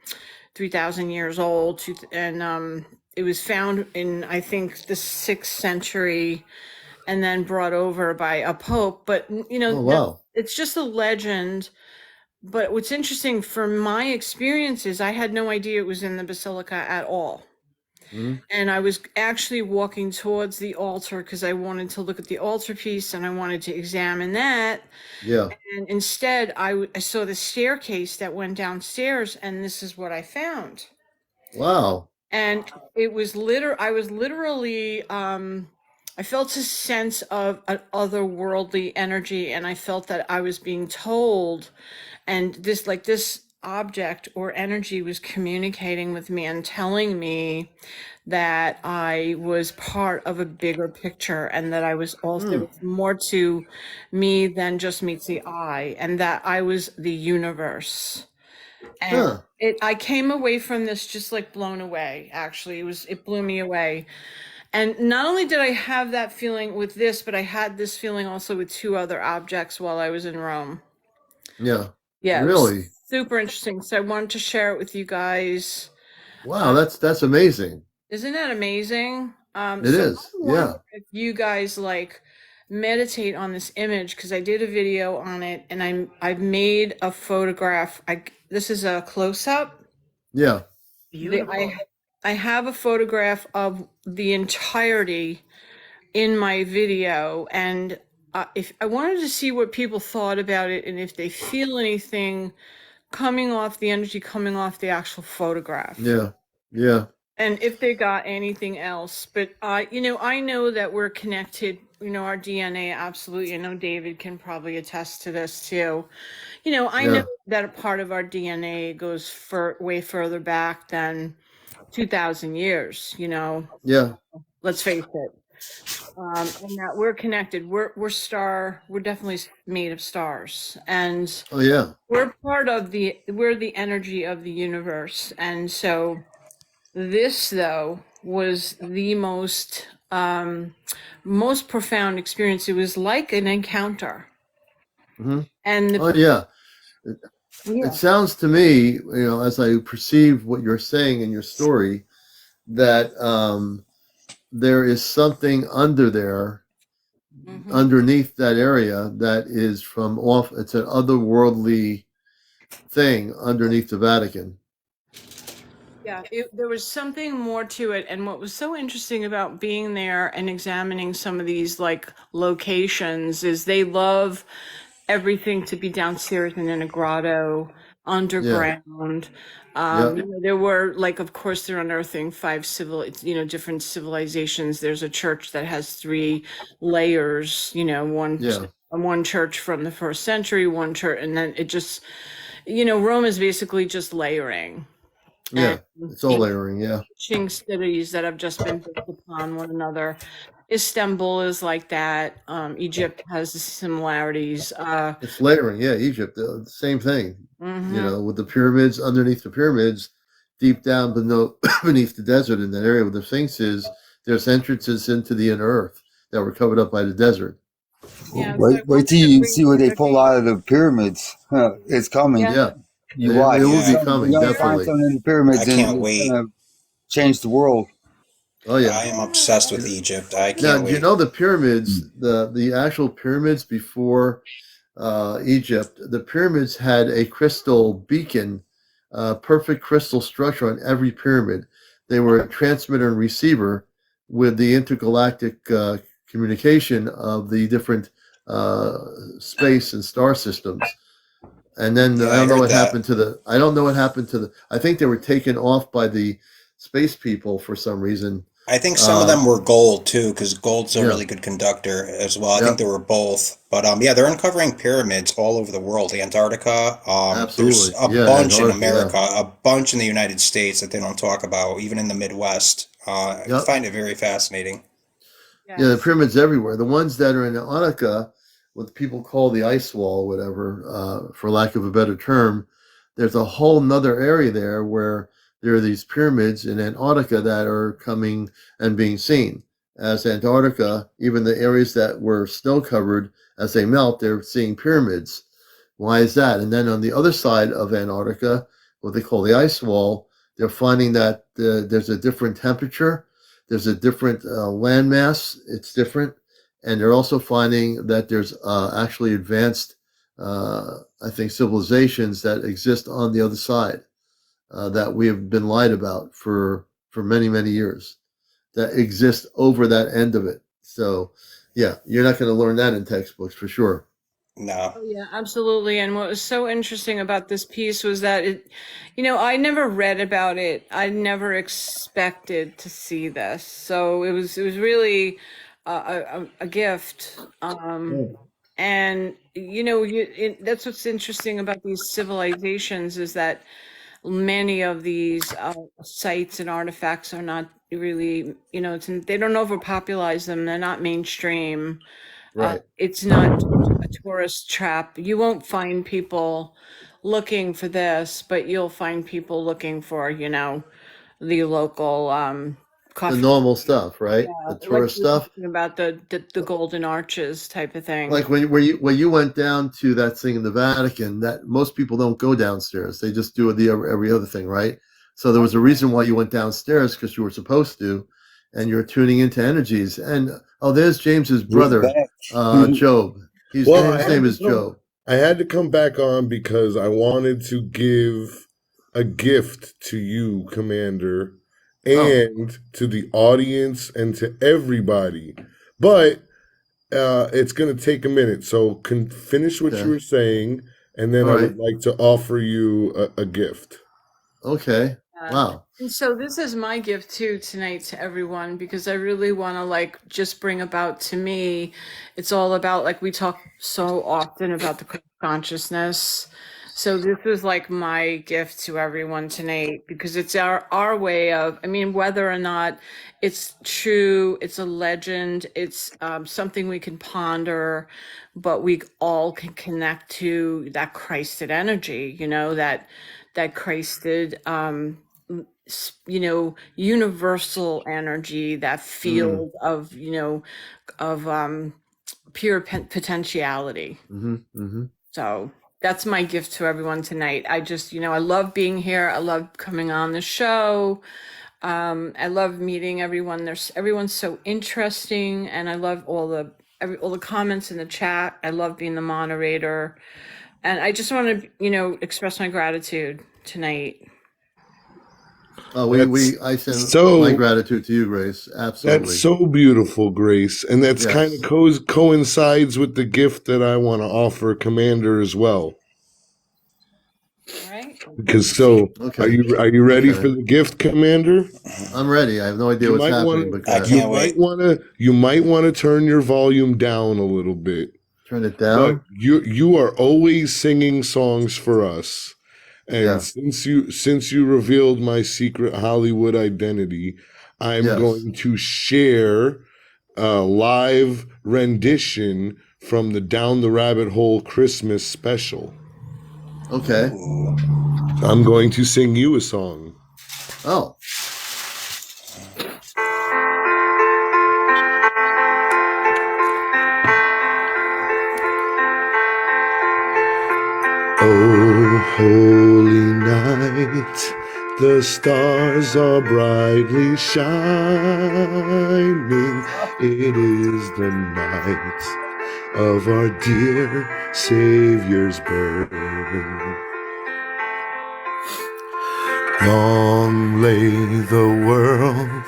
3,000 years old, and it was found in, I think, the 6th century, and then brought over by a pope. But Oh wow. it's just a legend. But what's interesting from my experiences, I had no idea it was in the basilica at all. Hmm. And I was actually walking towards the altar because I wanted to look at the altarpiece and I wanted to examine that. Yeah. And instead, I saw the staircase that went downstairs, and this is what I found. Wow. And it was I was literally, I felt a sense of an otherworldly energy, and I felt that I was being told, and this object or energy was communicating with me and telling me that I was part of a bigger picture, and that I was also, there was more to me than just meets the eye, and that I was the universe. And Huh. I came away from this just like blown away. Actually, it blew me away. And not only did I have that feeling with this, but I had this feeling also with 2 other objects while I was in Rome. Yeah. Yeah, it was Really. super interesting. So I wanted to share it with you guys. Wow. That's amazing. Isn't that amazing? It So is. I wonder Yeah. if you guys like meditate on this image, because I did a video on it, and I've made a photograph. This is a close up. Yeah. I have a photograph of the entirety in my video, and if I wanted to see what people thought about it, and if they feel anything coming off the energy coming off the actual photograph. Yeah. Yeah. And if they got anything else. But I know that we're connected, our DNA, absolutely. I know David can probably attest to this too. I Yeah. know that a part of our DNA goes way further back than 2,000 years, Yeah. let's face it. And that we're connected. We're definitely made of stars, and Oh yeah. we're the energy of the universe. And so this, though, was the most profound experience. It was like an encounter. Hmm. And Oh yeah. It sounds to me, as I perceive what you're saying in your story, that there is something under there, underneath that area, that is from off. It's an otherworldly thing underneath the Vatican. Yeah, there was something more to it. And what was so interesting about being there and examining some of these like locations is they love everything to be downstairs and in a grotto, underground. There were, like, of course, they're unearthing different civilizations. There's a church that has 3 layers, one church from the 1st century, one church, and then Rome is basically just layering. Yeah, And it's all layering. Yeah, ancient cities that have just been built upon one another. Istanbul is like that. Egypt has similarities. it's layering. Yeah, Egypt, the same thing. Mhm. With the pyramids, underneath the pyramids, deep down beneath the desert in that area where the Sphinx is, there's entrances into the inner earth that were covered up by the desert. Yeah, so I Wait till wanted to you bring see what they pull everybody. out of the pyramids. It's coming. Yeah. Yeah, You it watch. will Yeah, be You're coming, gonna find definitely. something in the I pyramids, and can't it's wait. gonna change the world. Oh, yeah. I am obsessed You with know, Egypt. I now, can't do you wait. know the pyramids, the actual pyramids before Egypt, the pyramids had a crystal beacon, perfect crystal structure on every pyramid. They were a transmitter and receiver with the intergalactic communication of the different uh, space and star systems. And then Yeah, I I don't know heard what that. happened to the. I don't know what happened to the. I think they were taken off by the space people for some reason. I think some of Uh, them were gold too, because gold's a yeah, really good conductor as well. I think yeah, they were both, but yeah, they're uncovering pyramids all over the world. Antarctica, there's absolutely. a Yeah, bunch in Antarctica. Yeah, America, a bunch in the United States that they don't talk about, even in the Midwest. I yep. find it very fascinating. Yeah, the Yes. pyramids everywhere. The ones that are in Antarctica, what people call the ice wall, whatever, for lack of a better term, there's a whole nother area there where there are these pyramids in Antarctica that are coming and being seen. As Antarctica, even the areas that were snow covered, as they melt, they're seeing pyramids. Why is that? And then on the other side of Antarctica, what they call the ice wall, they're finding that there's a different temperature, there's a different land mass, it's different, and they're also finding that there's actually advanced, I think, civilizations that exist on the other side that we have been lied about for many many years that exist over that end of it. So, yeah, you're not going to learn that in textbooks for sure. No, Oh, yeah, absolutely. And what was so interesting about this piece was that I never read about it. I never expected to see this. So it was really a gift. And that's what's interesting about these civilizations is that many of these sites and artifacts are not really, they don't overpopularize them. They're not mainstream. Right. It's not a tourist trap. You won't find people looking for this, but you'll find people looking for, the local The coffee. normal stuff, right? Yeah, The like tourist you were stuff. talking about the golden arches type of thing. Like when you went down to that thing in the Vatican, that most people don't go downstairs. They just do the every other thing, right? So there was a reason why you went downstairs because you were supposed to, and you're tuning into energies. And oh, there's James's We're brother, back. Job. Well, His name is Job. I had to come back on because I wanted to give a gift to you, Commander, Oh, and to the audience and to everybody. But it's going to take a minute. So finish what you okay, were saying, and then all I right, would like to offer you a gift. okay. Uh, Wow. and so this is my gift too tonight to everyone because I really want to just bring about to me. It's all about like we talk so often about the consciousness. So this is like my gift to everyone tonight because it's our way of. I mean, whether or not it's true, it's a legend, it's something we can ponder, but we all can connect to that Christed energy. That Christed. Universal energy, that Mm, field of pure potentiality. mm-hmm, mm-hmm. So that's my gift to everyone tonight. I just, I love being here. I love coming on the show. I love meeting everyone. Everyone's so interesting, and I love all the comments in the chat. I love being the moderator, and I just want to, express my gratitude tonight. Oh, That's I send my so gratitude to you, Grace. that's Absolutely. so beautiful, Grace, and that's kind of Yes. coincides with the gift that I want to offer Commander as well. All right. Because so, Okay. are you ready Okay. for the gift, Commander? I'm ready. I have no idea You what's might want happening, to but go I ahead. can't wait. you might want to turn your volume down a little bit Turn it But down. you are always singing songs for us. And Yeah. since you revealed my secret Hollywood identity, I'm Yes. going to share a live rendition from the Down the Rabbit Hole Christmas special. Okay. Ooh. I'm going to sing you a song. Oh. Oh, holy night, the stars are brightly shining. It is the night of our dear Savior's birth. Long lay the world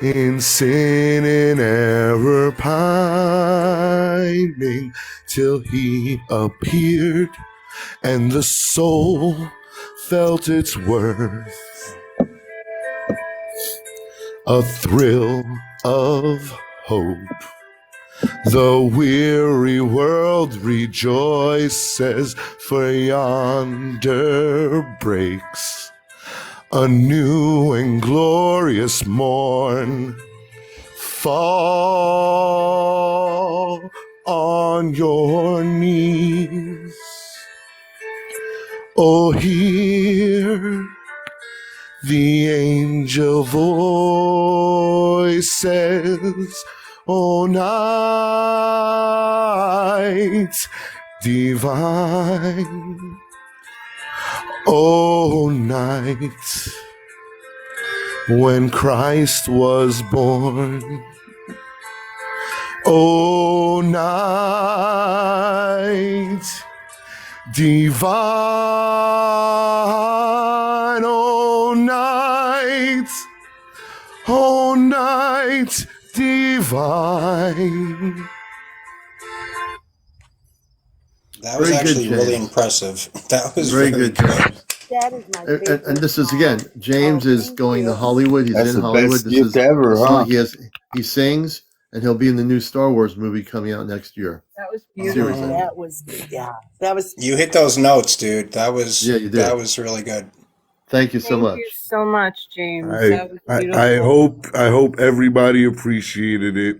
in sin and error pining, till he appeared and the soul felt its worth. A thrill of hope. The weary world rejoices, for yonder breaks a new and glorious morn. Fall on your knees. Oh, hear the angel voices. Oh, night divine. Oh, night when Christ was born. Oh, night divine. Oh, night divine. That was Very good, actually really James. impressive. That was Very very good, James. That is my And, favorite. and this is song. again, James Oh, is thank going to you. Hollywood. He's That's in the Hollywood. best gift ever, This is huh? he sings, and he'll be in the new Star Wars movie coming out next year. That was beautiful. Seriously. That was That was. You hit those notes, dude. That was Yeah, you did. that was really good. Thank you so Thank much. you so much, James. I, That was beautiful. I hope everybody appreciated it.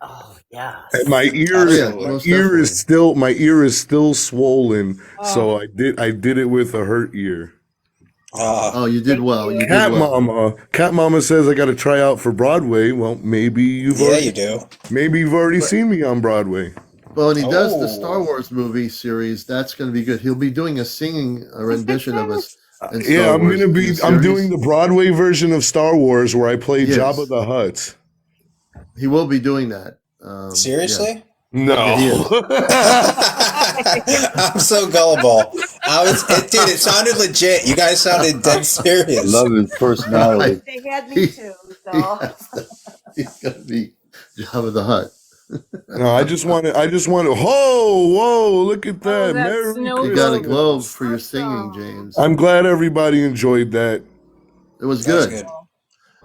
Oh yes. And my ear Absolutely. most definitely. my ear is still swollen, so I did it with a hurt ear. Oh, you did Thank well. you. You did well. Cat Mama says I got to try out for Broadway. Well, maybe you've Yeah, you do. already seen me on Broadway. Well, when he does the Star Oh. Wars movie series, that's going to be good. He'll be doing a rendition of us in Star Yeah, Wars. I'm series. doing the Broadway version of Star Wars where I play Yes. Jabba the Hutt. He will be doing that. Seriously? No. Yeah, he is. I'm so gullible. Dude, it sounded legit. You guys sounded dead serious. Love his personality. They had me too. So He's going to be Jabba the Hutt. No, I just want to. Whoa! Look at that! that Merry snow You got a Christmas. globe for your Awesome. singing, James. I'm glad everybody enjoyed that. It was That was good. good.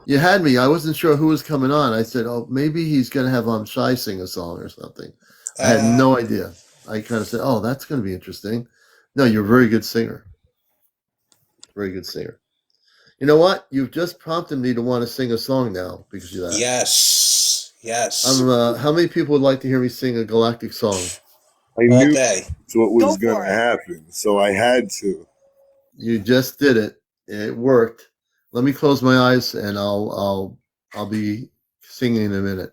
You had me. I wasn't sure who was coming on. I said, "Oh, maybe he's going to have Shy sing a song or something." I had no idea. I kind of said, "Oh, that's going to be interesting." No, you're a very good singer. Very good singer. You know what? You've just prompted me to want to sing a song now because of that. Yes. How many people would like to hear me sing a galactic song? I All knew day. that's what was Go for going to it. happen, so I had to. You just did it. It worked. Let me close my eyes and I'll be singing in a minute.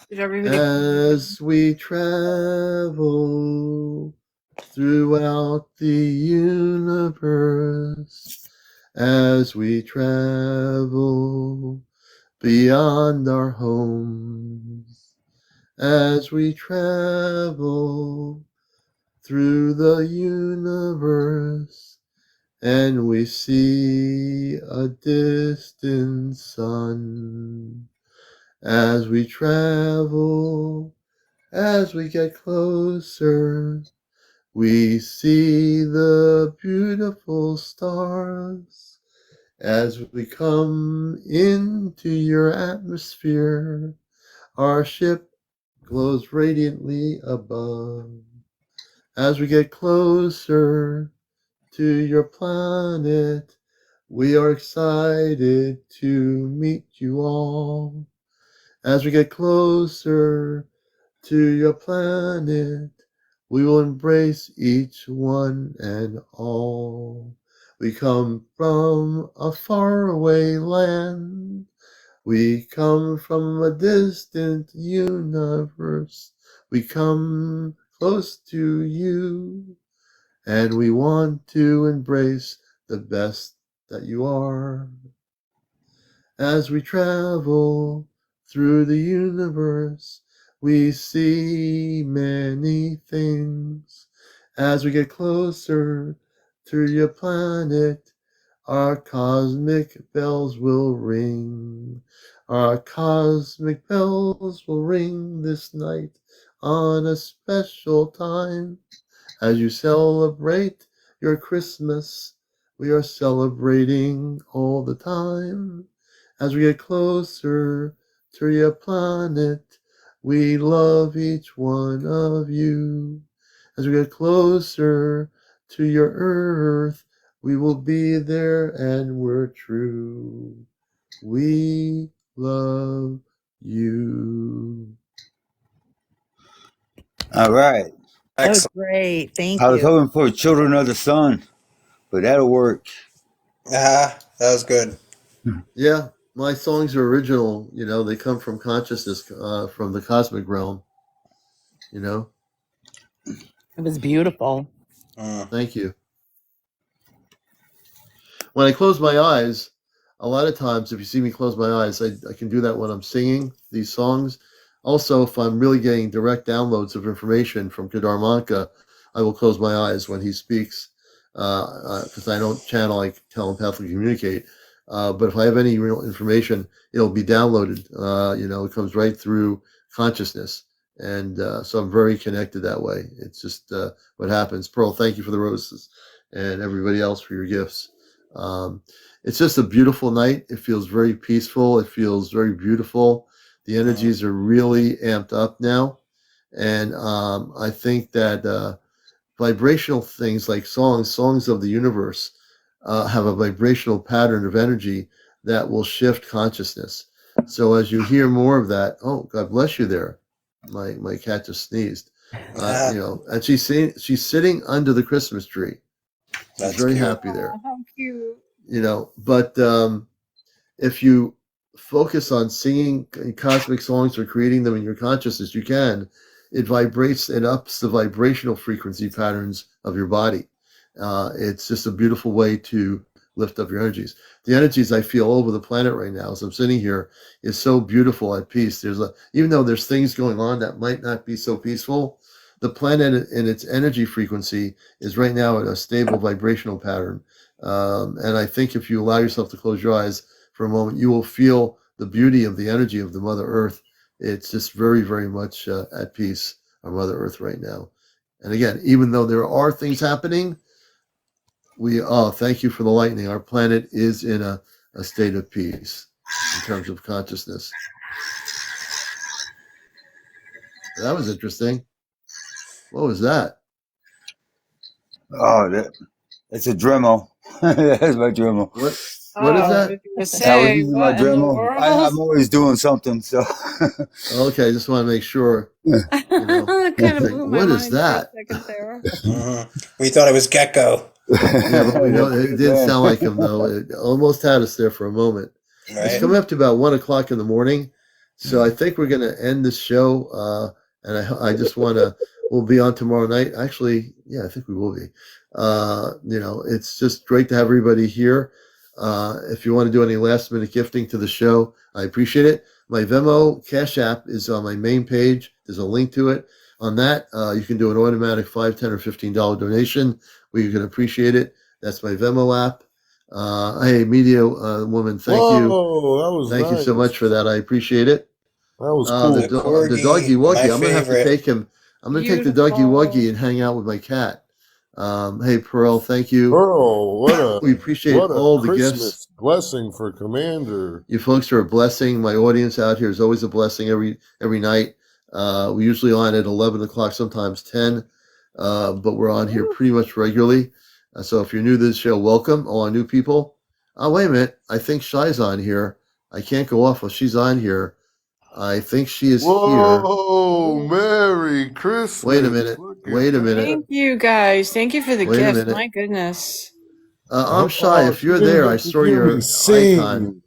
Did everybody? As we travel throughout the universe, as we travel beyond our homes, as we travel through the universe, and we see a distant sun. As we travel, as we get closer, we see the beautiful stars As we come into your atmosphere, our ship glows radiantly above. As we get closer to your planet, we are excited to meet you all. As we get closer to your planet, we will embrace each one and all. We come from a faraway land. We come from a distant universe. We come close to you, and we want to embrace the best that you are. As we travel through the universe, we see many things. As we get closer to your planet, our cosmic bells will ring. Our cosmic bells will ring this night on a special time. As you celebrate your Christmas, we are celebrating all the time. As we get closer to your planet, we love each one of you. As we get closer to your earth, we will be there and we're true. We love you. All right. That was Excellent. great. Thank I was you. hoping for Children of the Sun, but that'll work. That was good. Yeah, my songs are original. You know, they come from consciousness, from the cosmic realm. You know, It was beautiful. thank you. When I close my eyes, a lot of times, if you see me close my eyes, I can do that when I'm singing these songs. Also, if I'm really getting direct downloads of information from Kedarmanka, I will close my eyes when he speaks, because I don't channel, I telepathically communicate. But if I have any real information, it'll be downloaded. You know, it comes right through consciousness. And so I'm very connected that way. It's just what happens. Pearl, thank you for the roses, and everybody else for your gifts. It's just a beautiful night. It feels very peaceful. It feels very beautiful. The energies are really amped up now. And I think that vibrational things like songs of the universe, have a vibrational pattern of energy that will shift consciousness. So as you hear more of that, oh, God bless you there. My cat just sneezed. You know, and she's sitting under the Christmas tree. She's That's very cute. happy there. Oh, how cute. You know, but if you focus on singing cosmic songs or creating them in your consciousness, you can. It vibrates and ups the vibrational frequency patterns of your body. It's just a beautiful way to lift up your energies. The energies I feel all over the planet right now as I'm sitting here is so beautiful, at peace. Even though there's things going on that might not be so peaceful, the planet in its energy frequency is right now at a stable vibrational pattern. And I think if you allow yourself to close your eyes for a moment, you will feel the beauty of the energy of the Mother Earth. It's just very, very much at peace, our Mother Earth right now. And again, even though there are things happening, thank you for the lightning. Our planet is in a state of peace in terms of consciousness. That was interesting. What was that? Oh, it's a Dremel. That's my Dremel. What is I that? was gonna I was say, using my what in the Dremel. world? I'm always doing something, so. Okay, I just want to make sure. That kind of Like, blew my what mind is for a that? second there. We thought it was Gecko, Yeah, but we know it didn't sound like him though. It almost had us there for a moment. It's right? coming up to about 1:00 in the morning, so I think we're going to end this show. And I just want to. We'll be on tomorrow night. Actually, yeah, I think we will be. You know, it's just great to have everybody here. If you want to do any last minute gifting to the show, I appreciate it. My Venmo Cash App is on my main page. There's a link to it. On that, you can do an automatic $5, $10, or $15 donation. We can appreciate it. That's my Venmo app. Hey, media woman, thank you. Whoa, that was Thank you so nice. much for that. I appreciate it. That was The cool. The doggy corgi, my wuggy. I'm gonna have to favorite. take him. I'm gonna take the doggy Beautiful. wuggy and hang out with my cat. Hey, Pearl, thank you. Pearl, We appreciate all the Christmas gifts. blessing for Commander. You folks are a blessing. My audience out here is always a blessing every night. We usually on at 11 o'clock, sometimes 10, but we're on here pretty much regularly. So if you're new to this show, welcome. All our new people. Oh, wait a minute. I think Shy's on here. I can't go off while she's on here. I think she is here. Whoa, Merry Christmas. Wait a minute. Wait a minute. Thank you guys. Thank you for the Wait a gifts. minute. My goodness. I'm Shy. If you're there, I saw your icon.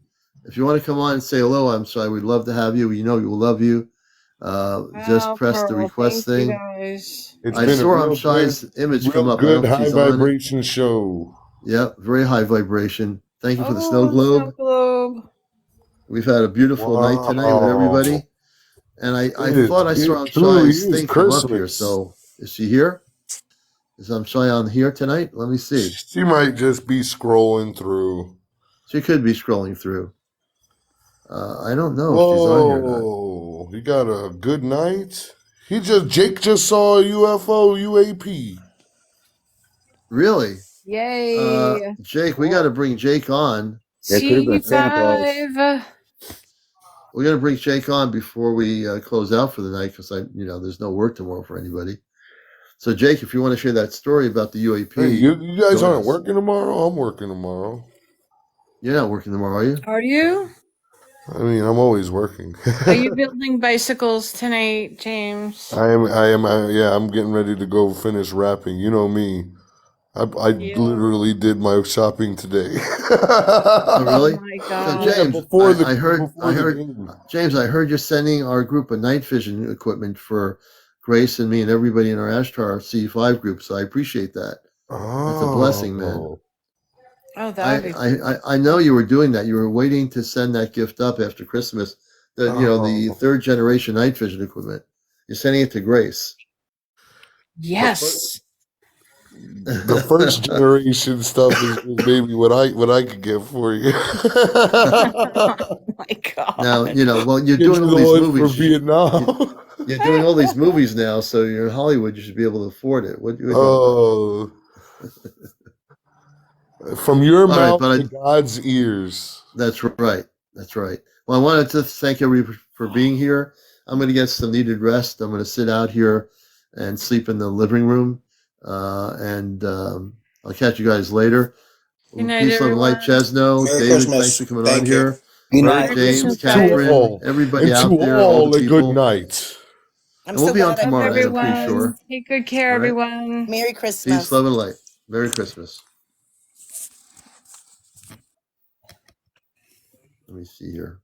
If you want to come on and say hello, I'm Shy. We'd love to have you. You know we will love you. Just press the request thank thing. You guys. I saw I'm Shy's image come up. Good high vibration show. Yep, very high vibration. Thank you for the snow globe. We've had a beautiful night tonight with everybody. And I thought I saw Shy's thing come up here. So is she here? Is Shy on here tonight? Let me see. She might just be scrolling through. She could be scrolling through. I don't know if she's on here or not. You got a good night? Jake just saw a UFO UAP. Really? Yay. Jake, we got to bring Jake on. C5. We're going to bring Jake on before we close out for the night because there's no work tomorrow for anybody. So Jake, if you want to share that story about the UAP. Hey, you guys aren't working tomorrow? I'm working tomorrow. You're not working tomorrow, are you? Are you? I mean, I'm always working. Are you building bicycles tonight, James? I am. Yeah, I'm getting ready to go finish wrapping. You know me. I literally did my shopping today. Oh, really? Oh my God. So James, James, I heard you're sending our group of night vision equipment for Grace and me and everybody in our Ashtar C5 group. So I appreciate that. That's a blessing, man. Oh, that would be I know you were doing that. You were waiting to send that gift up after Christmas. The third generation night vision equipment. You're sending it to Grace. Yes. The first generation stuff is maybe what I could get for you. Oh my God. Now you're doing all these movies for Vietnam. You're doing all these movies now, so you're in Hollywood. You should be able to afford it. What you? From your mouth to God's ears. That's right. That's right. Well, I wanted to thank everybody for being here. I'm going to get some needed rest. I'm going to sit out here and sleep in the living room. And I'll catch you guys later. Good night, Peace, love, and light, Chesno. Merry David, Christmas. thanks for coming on here. Good Bert, night. James, Catherine, everybody out there. All the a people. good night. And we'll be on tomorrow night, I'm pretty sure. Take good care, everyone. Merry Christmas. Peace, love, and light. Merry Christmas. Let me see here.